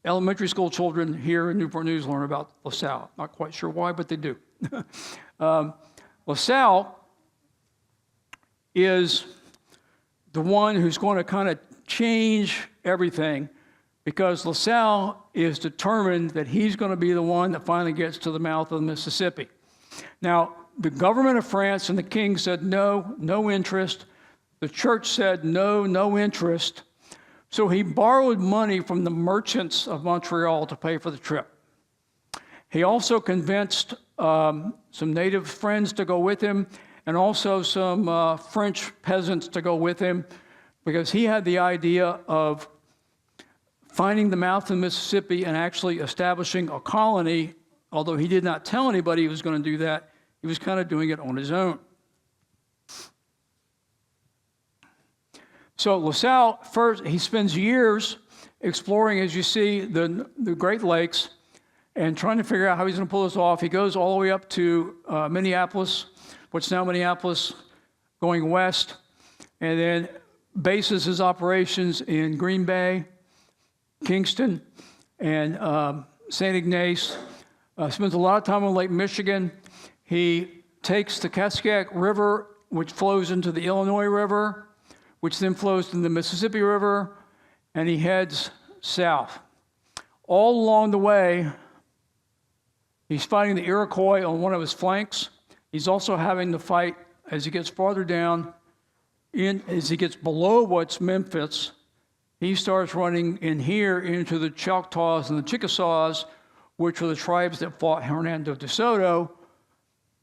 Elementary school children here in Newport News learn about LaSalle. Not quite sure why, but they do. LaSalle is the one who's going to kind of change everything because LaSalle is determined that he's going to be the one that finally gets to the mouth of the Mississippi. Now, the government of France and the king said no, no interest. The church said no, no interest. So he borrowed money from the merchants of Montreal to pay for the trip. He also convinced some native friends to go with him, and also some French peasants to go with him, because he had the idea of finding the mouth of the Mississippi and actually establishing a colony. Although he did not tell anybody he was going to do that, he was kind of doing it on his own. So LaSalle, first, he spends years exploring, as you see, the Great Lakes and trying to figure out how he's going to pull this off. He goes all the way up to Minneapolis, what's now Minneapolis, going west, and then bases his operations in Green Bay, Kingston, and St. Ignace. Spends a lot of time on Lake Michigan. He takes the Cascade River, which flows into the Illinois River, which then flows to the Mississippi River, and he heads south. All along the way, he's fighting the Iroquois on one of his flanks. He's also having to fight, as he gets farther down, as he gets below what's Memphis, he starts running in here into the Choctaws and the Chickasaws, which were the tribes that fought Hernando de Soto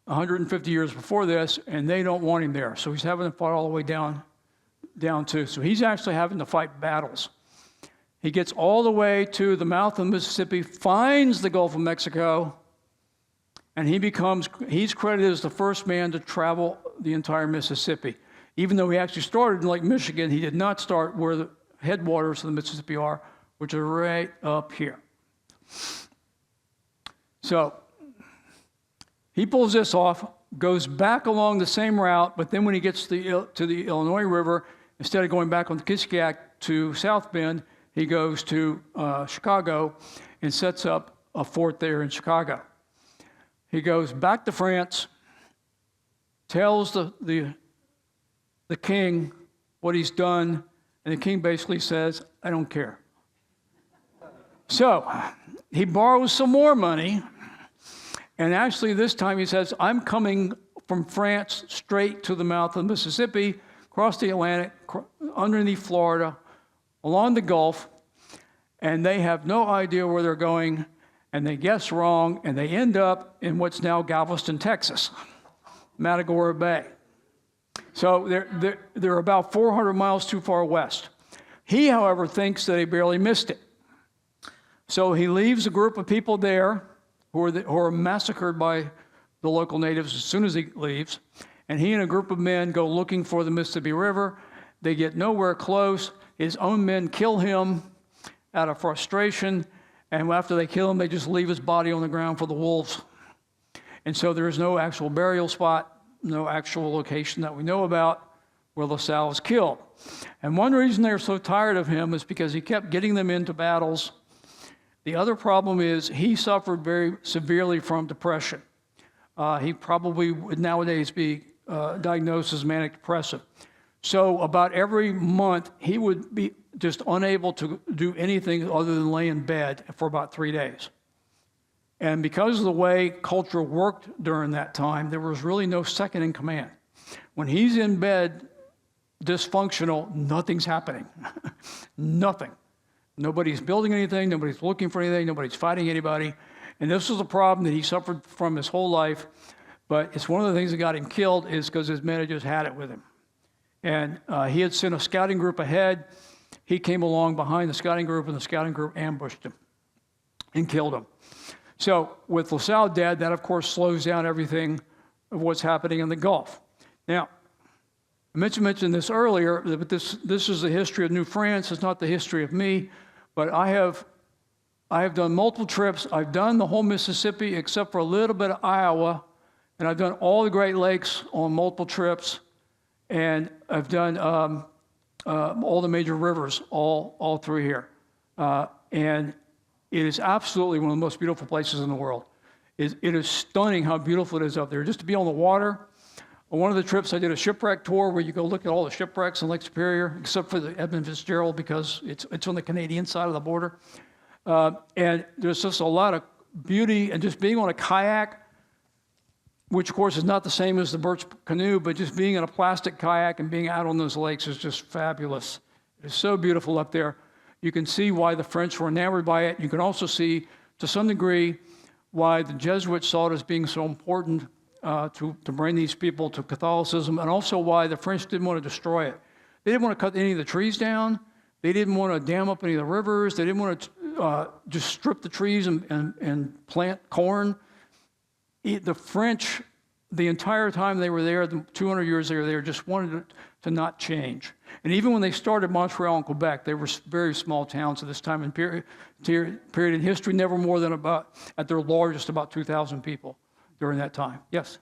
150 years before this, and they don't want him there. So he's having to fight all the way down too. So he's actually having to fight battles. He gets all the way to the mouth of the Mississippi, finds the Gulf of Mexico, and he's credited as the first man to travel the entire Mississippi. Even though he actually started in Lake Michigan, he did not start where the headwaters of the Mississippi are, which are right up here. So he pulls this off, goes back along the same route, but then when he gets to the Illinois River, instead of going back on the Kiskeag to South Bend, he goes to Chicago and sets up a fort there in Chicago. He goes back to France, tells the king what he's done, and the king basically says, I don't care. So he borrows some more money, and actually this time he says, I'm coming from France straight to the mouth of the Mississippi, across the Atlantic, underneath Florida, along the Gulf, and they have no idea where they're going, and they guess wrong, and they end up in what's now Galveston, Texas, Matagorda Bay. So they're about 400 miles too far west. He, however, thinks that he barely missed it. So he leaves a group of people there who are massacred by the local natives as soon as he leaves, and he and a group of men go looking for the Mississippi River. They get nowhere close. His own men kill him out of frustration, and after they kill him, they just leave his body on the ground for the wolves. And so there is no actual burial spot, no actual location that we know about where LaSalle was killed. And one reason they're so tired of him is because he kept getting them into battles. The other problem is he suffered very severely from depression. He probably would nowadays be diagnosed as manic depressive. So about every month, he would be just unable to do anything other than lay in bed for about 3 days. And because of the way culture worked during that time, there was really no second in command. When he's in bed, dysfunctional, nothing's happening. Nothing. Nobody's building anything, nobody's looking for anything, nobody's fighting anybody. And this was a problem that he suffered from his whole life, but it's one of the things that got him killed is because his men had just had it with him. And he had sent a scouting group ahead. He came along behind the scouting group, and the scouting group ambushed him and killed him. So with LaSalle dead, that of course slows down everything of what's happening in the Gulf. Now, I mentioned this earlier, but this is the history of New France. It's not the history of me, but I have done multiple trips. I've done the whole Mississippi except for a little bit of Iowa, and I've done all the Great Lakes on multiple trips, and I've done all the major rivers all through here. And it is absolutely one of the most beautiful places in the world. It is stunning how beautiful it is up there. Just to be on the water, On one of the trips, I did a shipwreck tour where you go look at all the shipwrecks in Lake Superior, except for the Edmund Fitzgerald because it's on the Canadian side of the border. And there's just a lot of beauty, and just being on a kayak, which of course is not the same as the birch canoe, but just being in a plastic kayak and being out on those lakes is just fabulous. It's so beautiful up there. You can see why the French were enamored by it. You can also see, to some degree, why the Jesuits saw it as being so important to bring these people to Catholicism, and also why the French didn't want to destroy it. They didn't want to cut any of the trees down. They didn't want to dam up any of the rivers. They didn't want to just strip the trees and plant corn. The French, the entire time they were there, the 200 years they were there, just wanted it to not change. And even when they started Montreal and Quebec, they were very small towns at this time in period in history, never more than about, at their largest, about 2,000 people during that time. Yes?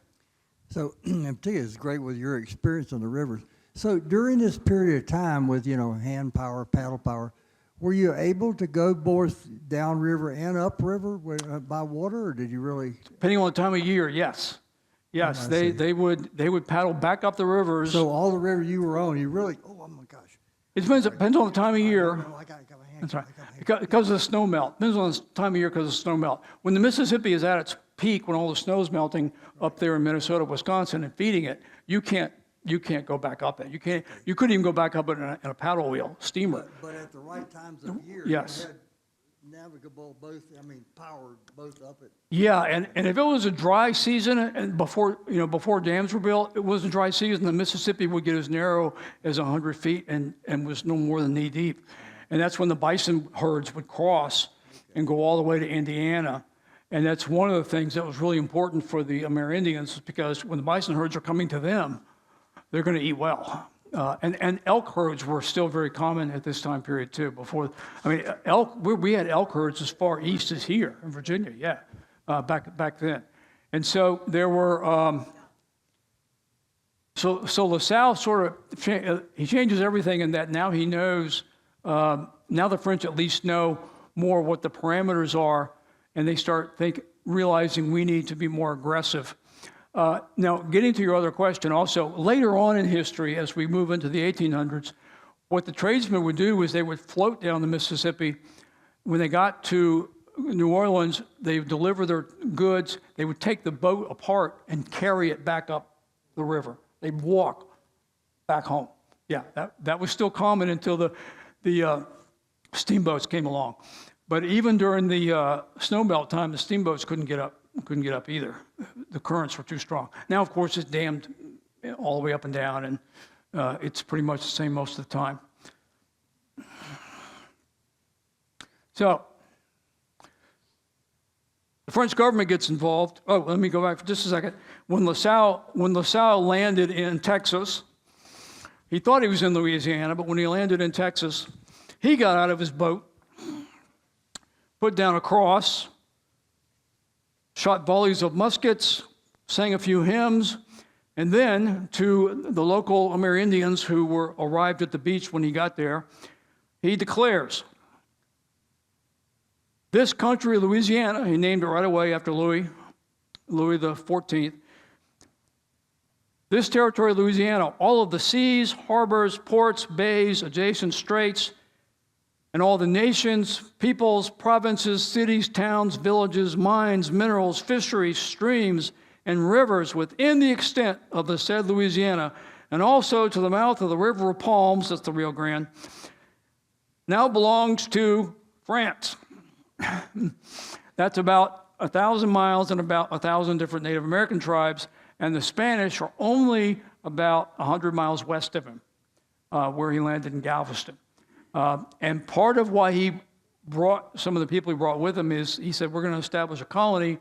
So, in particular, it's great with your experience on the rivers. So, during this period of time with, hand power, paddle power, were you able to go both downriver and upriver by water, or did you really? Depending on the time of year, yes. Yes, they would paddle back up the rivers. So all the river you were on, you really, oh my gosh. It depends on the time of year. I got my hand. That's right. Because of the snow melt. Depends on the time of year because of the snow melt. When the Mississippi is at its peak, when all the snow's melting up there in Minnesota, Wisconsin, and feeding it, you can't go back up it. You couldn't even go back up it in a paddle wheel, steamer. But at the right times of year, yes. You had navigable powered both up it. Yeah, and if it was a dry season and before dams were built, it was a dry season, the Mississippi would get as narrow as 100 feet and was no more than knee deep. And that's when the bison herds would cross and go all the way to Indiana. And that's one of the things that was really important for the Amerindians, because when the bison herds are coming to them, they're going to eat well. And elk herds were still very common at this time period too. We had elk herds as far east as here in Virginia, back then. And so there were, so LaSalle he changes everything in that now he knows, now the French at least know more what the parameters are, and they start realizing we need to be more aggressive. Now, getting to your other question also, later on in history, as we move into the 1800s, what the tradesmen would do is they would float down the Mississippi. When they got to New Orleans, they would deliver their goods. They would take the boat apart and carry it back up the river. They'd walk back home. Yeah, that was still common until the steamboats came along. But even during the snowmelt time, the steamboats couldn't get up either. The currents were too strong. Now, of course, it's dammed all the way up and down, and it's pretty much the same most of the time. So, the French government gets involved. Oh, let me go back for just a second. When LaSalle landed in Texas, he thought he was in Louisiana, but when he landed in Texas, he got out of his boat, put down a cross, shot volleys of muskets, sang a few hymns, and then to the local Amerindians who arrived at the beach when he got there, he declares, this country, Louisiana, he named it right away after Louis the 14th, this territory, Louisiana, all of the seas, harbors, ports, bays, adjacent straits, and all the nations, peoples, provinces, cities, towns, villages, mines, minerals, fisheries, streams, and rivers within the extent of the said Louisiana, and also to the mouth of the River of Palms, that's the Rio Grande, now belongs to France. That's about 1,000 miles and about 1,000 different Native American tribes, and the Spanish are only about 100 miles west of him, where he landed in Galveston. And part of why he brought some of the people he brought with him is he said, we're going to establish a colony,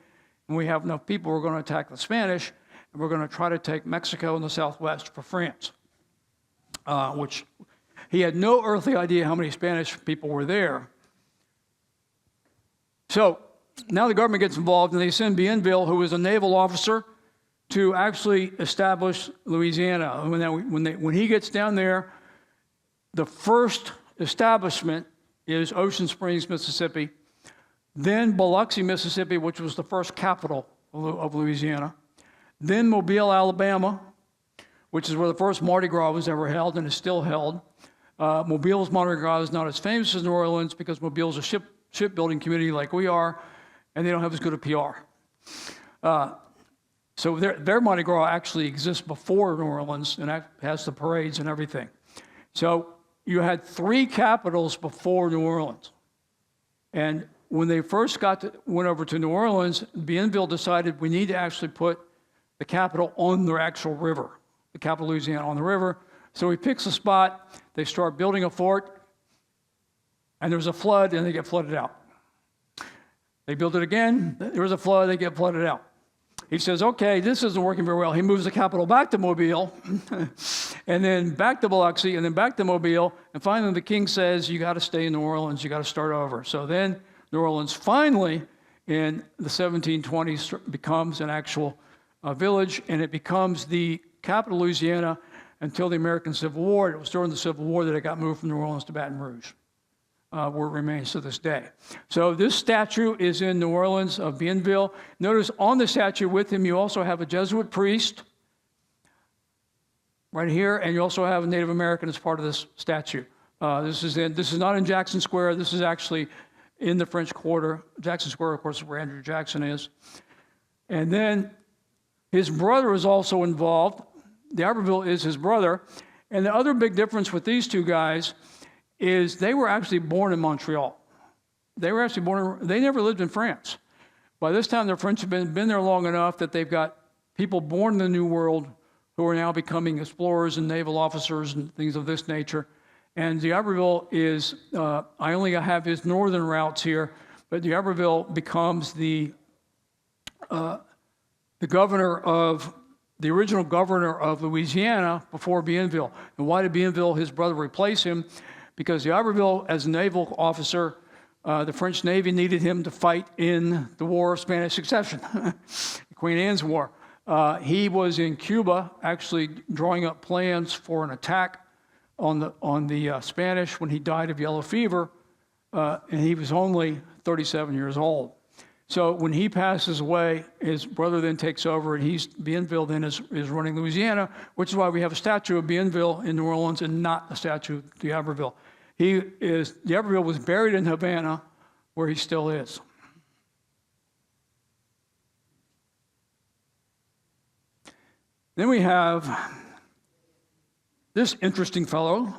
and we have enough people, we're going to attack the Spanish, and we're going to try to take Mexico and the Southwest for France, which he had no earthly idea how many Spanish people were there. So now the government gets involved, and they send Bienville, who was a naval officer, to actually establish Louisiana. When he gets down there, the first establishment is Ocean Springs, Mississippi, then Biloxi, Mississippi, which was the first capital of Louisiana, then Mobile, Alabama, which is where the first Mardi Gras was ever held and is still held. Mobile's Mardi Gras is not as famous as New Orleans because Mobile's a shipbuilding community like we are, and they don't have as good a PR. So their Mardi Gras actually exists before New Orleans and has the parades and everything. So you had 3 capitals before New Orleans. And when they first went over to New Orleans, Bienville decided we need to actually put the capital on the actual river, the capital Louisiana on the river. So he picks a spot, they start building a fort, and there's a flood, and they get flooded out. They build it again, there was a flood, they get flooded out. He says, okay, this isn't working very well. He moves the capital back to Mobile, and then back to Biloxi, and then back to Mobile, and finally the king says, you got to stay in New Orleans, you got to start over. So then New Orleans finally, in the 1720s, becomes an actual village, and it becomes the capital of Louisiana until the American Civil War. It was during the Civil War that it got moved from New Orleans to Baton Rouge, where it remains to this day. So this statue is in New Orleans of Bienville. Notice on the statue with him, you also have a Jesuit priest right here, and you also have a Native American as part of this statue. This is not in Jackson Square. This is actually in the French Quarter. Jackson Square, of course, is where Andrew Jackson is. And then his brother is also involved. D'Iberville is his brother. And the other big difference with these two guys is they were actually born in Montreal. They never lived in France. By this time, the French have been there long enough that they've got people born in the New World who are now becoming explorers and naval officers and things of this nature. And D'Iberville is, I only have his northern routes here, but D'Iberville becomes the original governor of Louisiana before Bienville. And why did Bienville, his brother, replace him? Because D'Iberville, as a naval officer, the French Navy needed him to fight in the War of Spanish Succession, Queen Anne's War. He was in Cuba, actually drawing up plans for an attack on the Spanish when he died of yellow fever, and he was only 37 years old. So when he passes away, his brother then takes over, and Bienville then is running Louisiana, which is why we have a statue of Bienville in New Orleans and not a statue of D'Iberville. D'Iberville was buried in Havana, where he still is. Then we have this interesting fellow,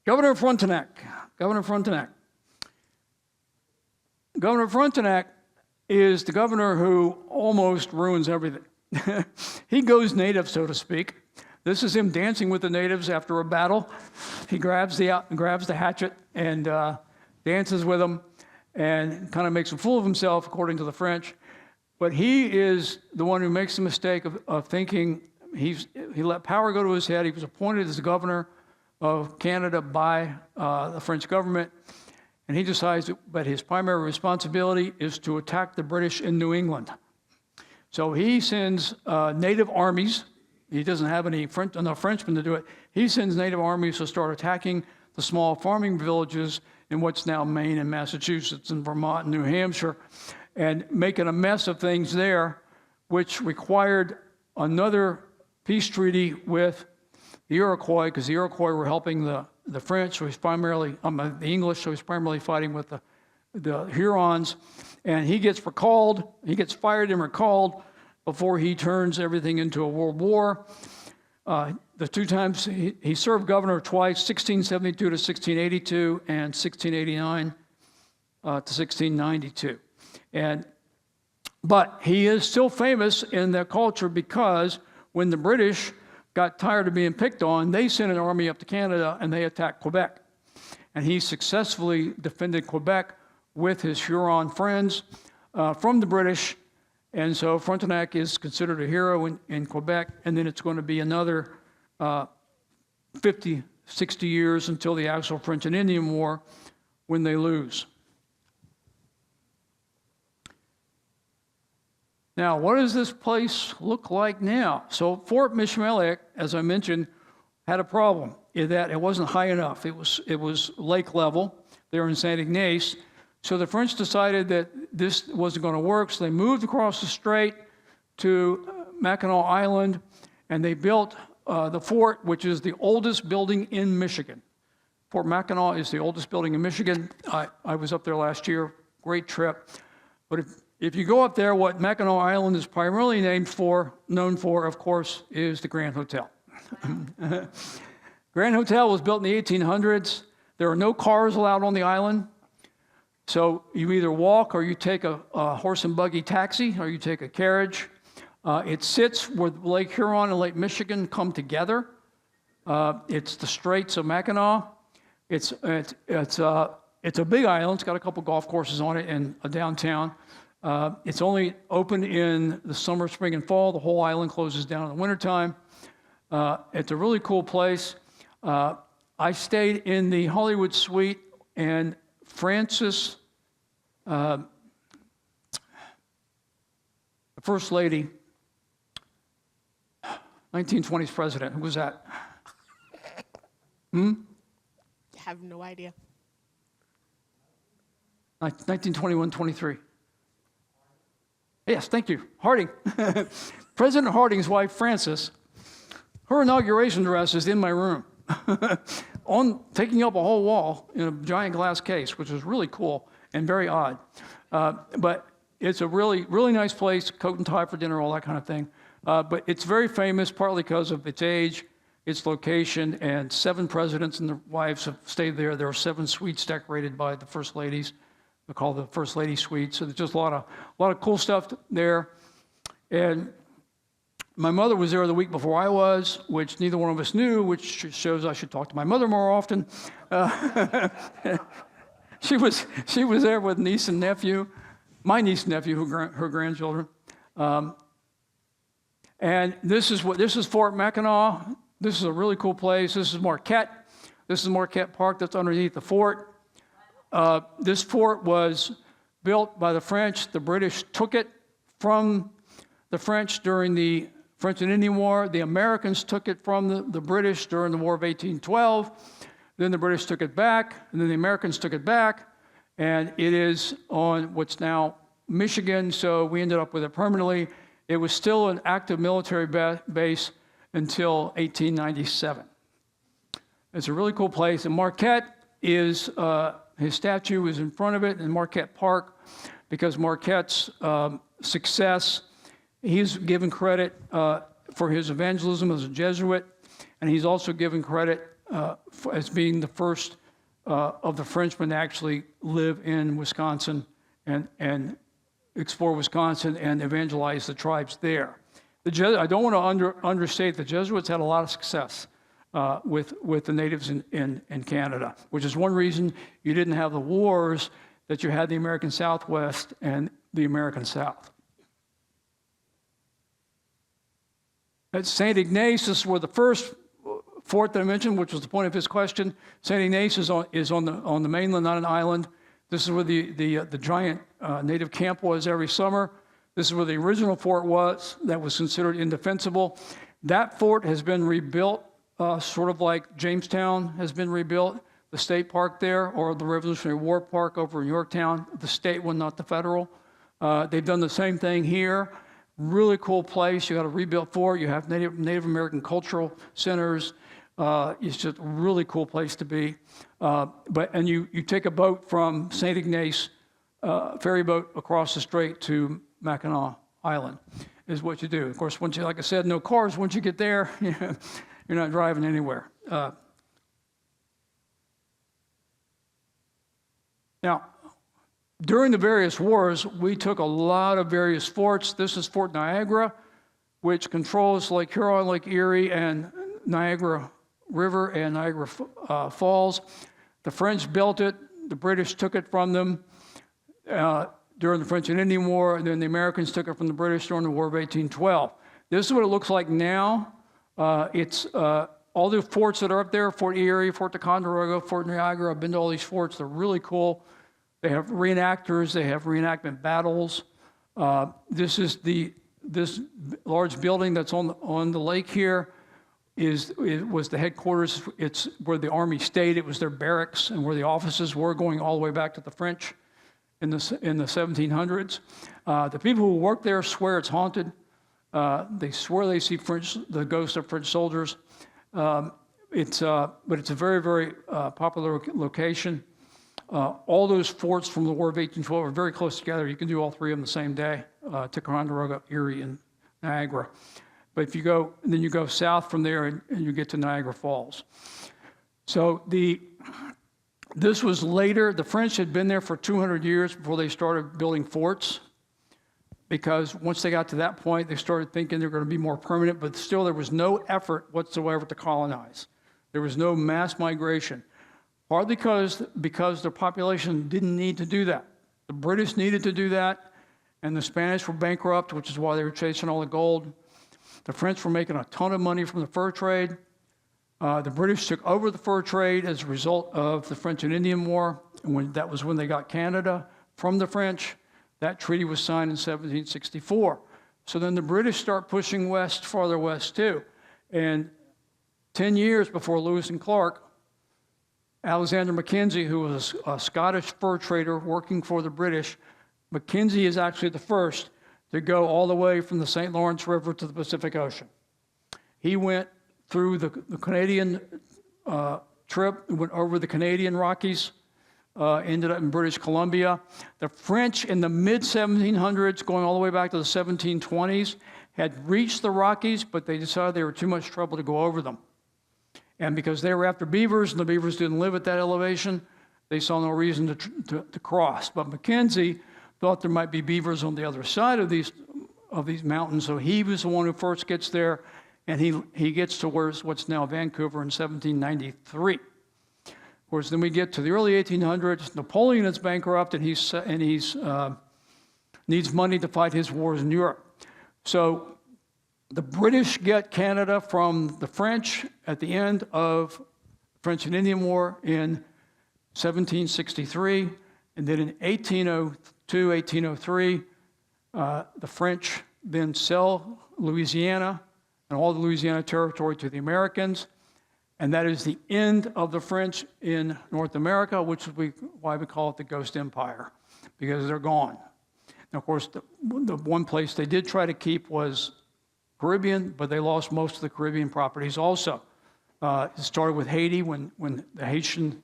Governor Frontenac. Governor Frontenac is the governor who almost ruins everything. He goes native, so to speak. This is him dancing with the natives after a battle. He grabs the hatchet and dances with them and kind of makes a fool of himself, according to the French. But he is the one who makes the mistake of thinking he let power go to his head. He was appointed as the governor of Canada by the French government, and he decides that his primary responsibility is to attack the British in New England. So he sends native armies. He doesn't have enough Frenchmen to do it. He sends native armies to start attacking the small farming villages in what's now Maine and Massachusetts and Vermont and New Hampshire, and making a mess of things there, which required another peace treaty with the Iroquois, because the Iroquois were helping the French, so he's primarily, the English, so he's primarily fighting with the Hurons. And he gets fired and recalled before he turns everything into a world war. The two times, he served governor twice, 1672 to 1682 and 1689 to 1692. But he is still famous in their culture because when the British got tired of being picked on, they sent an army up to Canada and they attacked Quebec. And he successfully defended Quebec with his Huron friends from the British. And so Frontenac is considered a hero in Quebec, and then it's going to be another 50, 60 years until the actual French and Indian War when they lose. Now, what does this place look like now? So Fort Michilimackinac, as I mentioned, had a problem in that it wasn't high enough. It was lake level there in St. Ignace. So the French decided that this wasn't going to work, so they moved across the strait to Mackinac Island, and they built the fort, which is the oldest building in Michigan. Fort Mackinac is the oldest building in Michigan. I was up there last year. Great trip. But if you go up there, what Mackinac Island is primarily known for, of course, is the Grand Hotel. Grand Hotel was built in the 1800s. There are no cars allowed on the island. So you either walk or you take a horse and buggy taxi or you take a carriage. It sits where Lake Huron and Lake Michigan come together. It's the Straits of Mackinac. It's a big island. It's got a couple golf courses on it and a downtown. It's only open in the summer, spring, and fall. The whole island closes down in the wintertime. It's a really cool place. I stayed in the Hollywood Suite, and Frances, the First Lady, 1920s president, who was that? I have no idea. 1921-23. Yes, thank you. Harding. President Harding's wife, Frances, her inauguration dress is in my room, taking up a whole wall in a giant glass case, which is really cool and very odd. But it's a really, really nice place, coat and tie for dinner, all that kind of thing. But it's very famous, partly because of its age, its location, and 7 presidents and their wives have stayed there. There are 7 suites decorated by the First Ladies. They're called the First Lady Suite. So there's just a lot of cool stuff there. And my mother was there the week before I was, which neither one of us knew, which shows I should talk to my mother more often. She was there with niece and nephew, my niece and nephew, her grandchildren. And this is Fort Mackinac. This is a really cool place. This is Marquette. This is Marquette Park that's underneath the fort. This fort was built by the French. The British took it from the French during the French and Indian War. The Americans took it from the British during the War of 1812. Then the British took it back, and then the Americans took it back. And it is on what's now Michigan, so we ended up with it permanently. It was still an active military base until 1897. It's a really cool place. And Marquette is, his statue is in front of it in Marquette Park, because Marquette's success, he's given credit for his evangelism as a Jesuit, and he's also given credit as being the first of the Frenchmen to actually live in Wisconsin and explore Wisconsin and evangelize the tribes there. I don't want to understate the Jesuits had a lot of success with the natives in Canada, which is one reason you didn't have the wars that you had the American Southwest and the American South. At St. Ignatius, where the first fort that I mentioned, which was the point of his question, St. Ignatius is on the mainland, not an island. This is where the giant native camp was every summer. This is where the original fort was that was considered indefensible. That fort has been rebuilt, sort of like Jamestown has been rebuilt, the state park there, or the Revolutionary War Park over in Yorktown, the state one, not the federal. They've done the same thing here. Really cool place. You got a rebuilt fort. You have Native American cultural centers. It's just a really cool place to be. And you take a boat from St. Ignace, ferry boat across the strait to Mackinac Island is what you do. Of course, once you, like I said, no cars. Once you get there, you're not driving anywhere. Now, during the various wars, we took a lot of various forts. This is Fort Niagara, which controls Lake Huron, Lake Erie, and Niagara River and Niagara Falls. The French built it. The British took it from them during the French and Indian War, and then the Americans took it from the British during the War of 1812. This is what it looks like now. It's all the forts that are up there, Fort Erie, Fort Ticonderoga, Fort Niagara. I've been to all these forts. They're really cool. They have reenactors. They have reenactment battles. This large building that's on the lake here was the headquarters. It's where the Army stayed. It was their barracks and where the offices were, going all the way back to the French in the 1700s. The people who work there swear it's haunted. They swear they see the ghosts of French soldiers. But it's a very, very popular location. All those forts from the War of 1812 are very close together. You can do all three of them the same day, Ticonderoga, Erie, and Niagara. But if you go, then you go south from there and you get to Niagara Falls. So this was later. The French had been there for 200 years before they started building forts, because once they got to that point, they started thinking they're going to be more permanent, but still there was no effort whatsoever to colonize. There was no mass migration, partly because their population didn't need to do that. The British needed to do that, and the Spanish were bankrupt, which is why they were chasing all the gold. The French were making a ton of money from the fur trade. The British took over the fur trade as a result of the French and Indian War, and that was when they got Canada from the French. That treaty was signed in 1764. So then the British start pushing west, farther west too. And 10 years before Lewis and Clark, Alexander Mackenzie, who was a Scottish fur trader working for the British, Mackenzie is actually the first to go all the way from the St. Lawrence River to the Pacific Ocean. He went through the Canadian trip, went over the Canadian Rockies, ended up in British Columbia. The French in the mid-1700s, going all the way back to the 1720s, had reached the Rockies, but they decided they were too much trouble to go over them. And because they were after beavers, and the beavers didn't live at that elevation, they saw no reason to cross. But Mackenzie thought there might be beavers on the other side of these mountains, so he was the one who first gets there, and he gets to what's now Vancouver in 1793. Of course, then we get to the early 1800s. Napoleon is bankrupt, and he's needs money to fight his wars in Europe. So the British get Canada from the French at the end of the French and Indian War in 1763, and then in 1802, 1803, the French then sell Louisiana and all the Louisiana Territory to the Americans, and that is the end of the French in North America, which is why we call it the Ghost Empire, because they're gone. Now, of course, the one place they did try to keep was Caribbean, but they lost most of the Caribbean properties also. It started with Haiti when the Haitian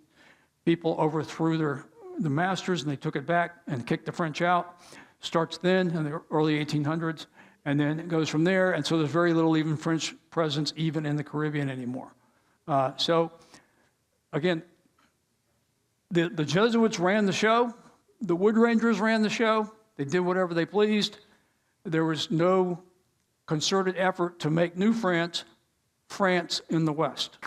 people overthrew the masters and they took it back and kicked the French out. Starts then in the early 1800s, and then it goes from there. And so there's very little even French presence even in the Caribbean anymore. So again, the Jesuits ran the show. The Wood Rangers ran the show. They did whatever they pleased. There was no concerted effort to make New France, France in the West.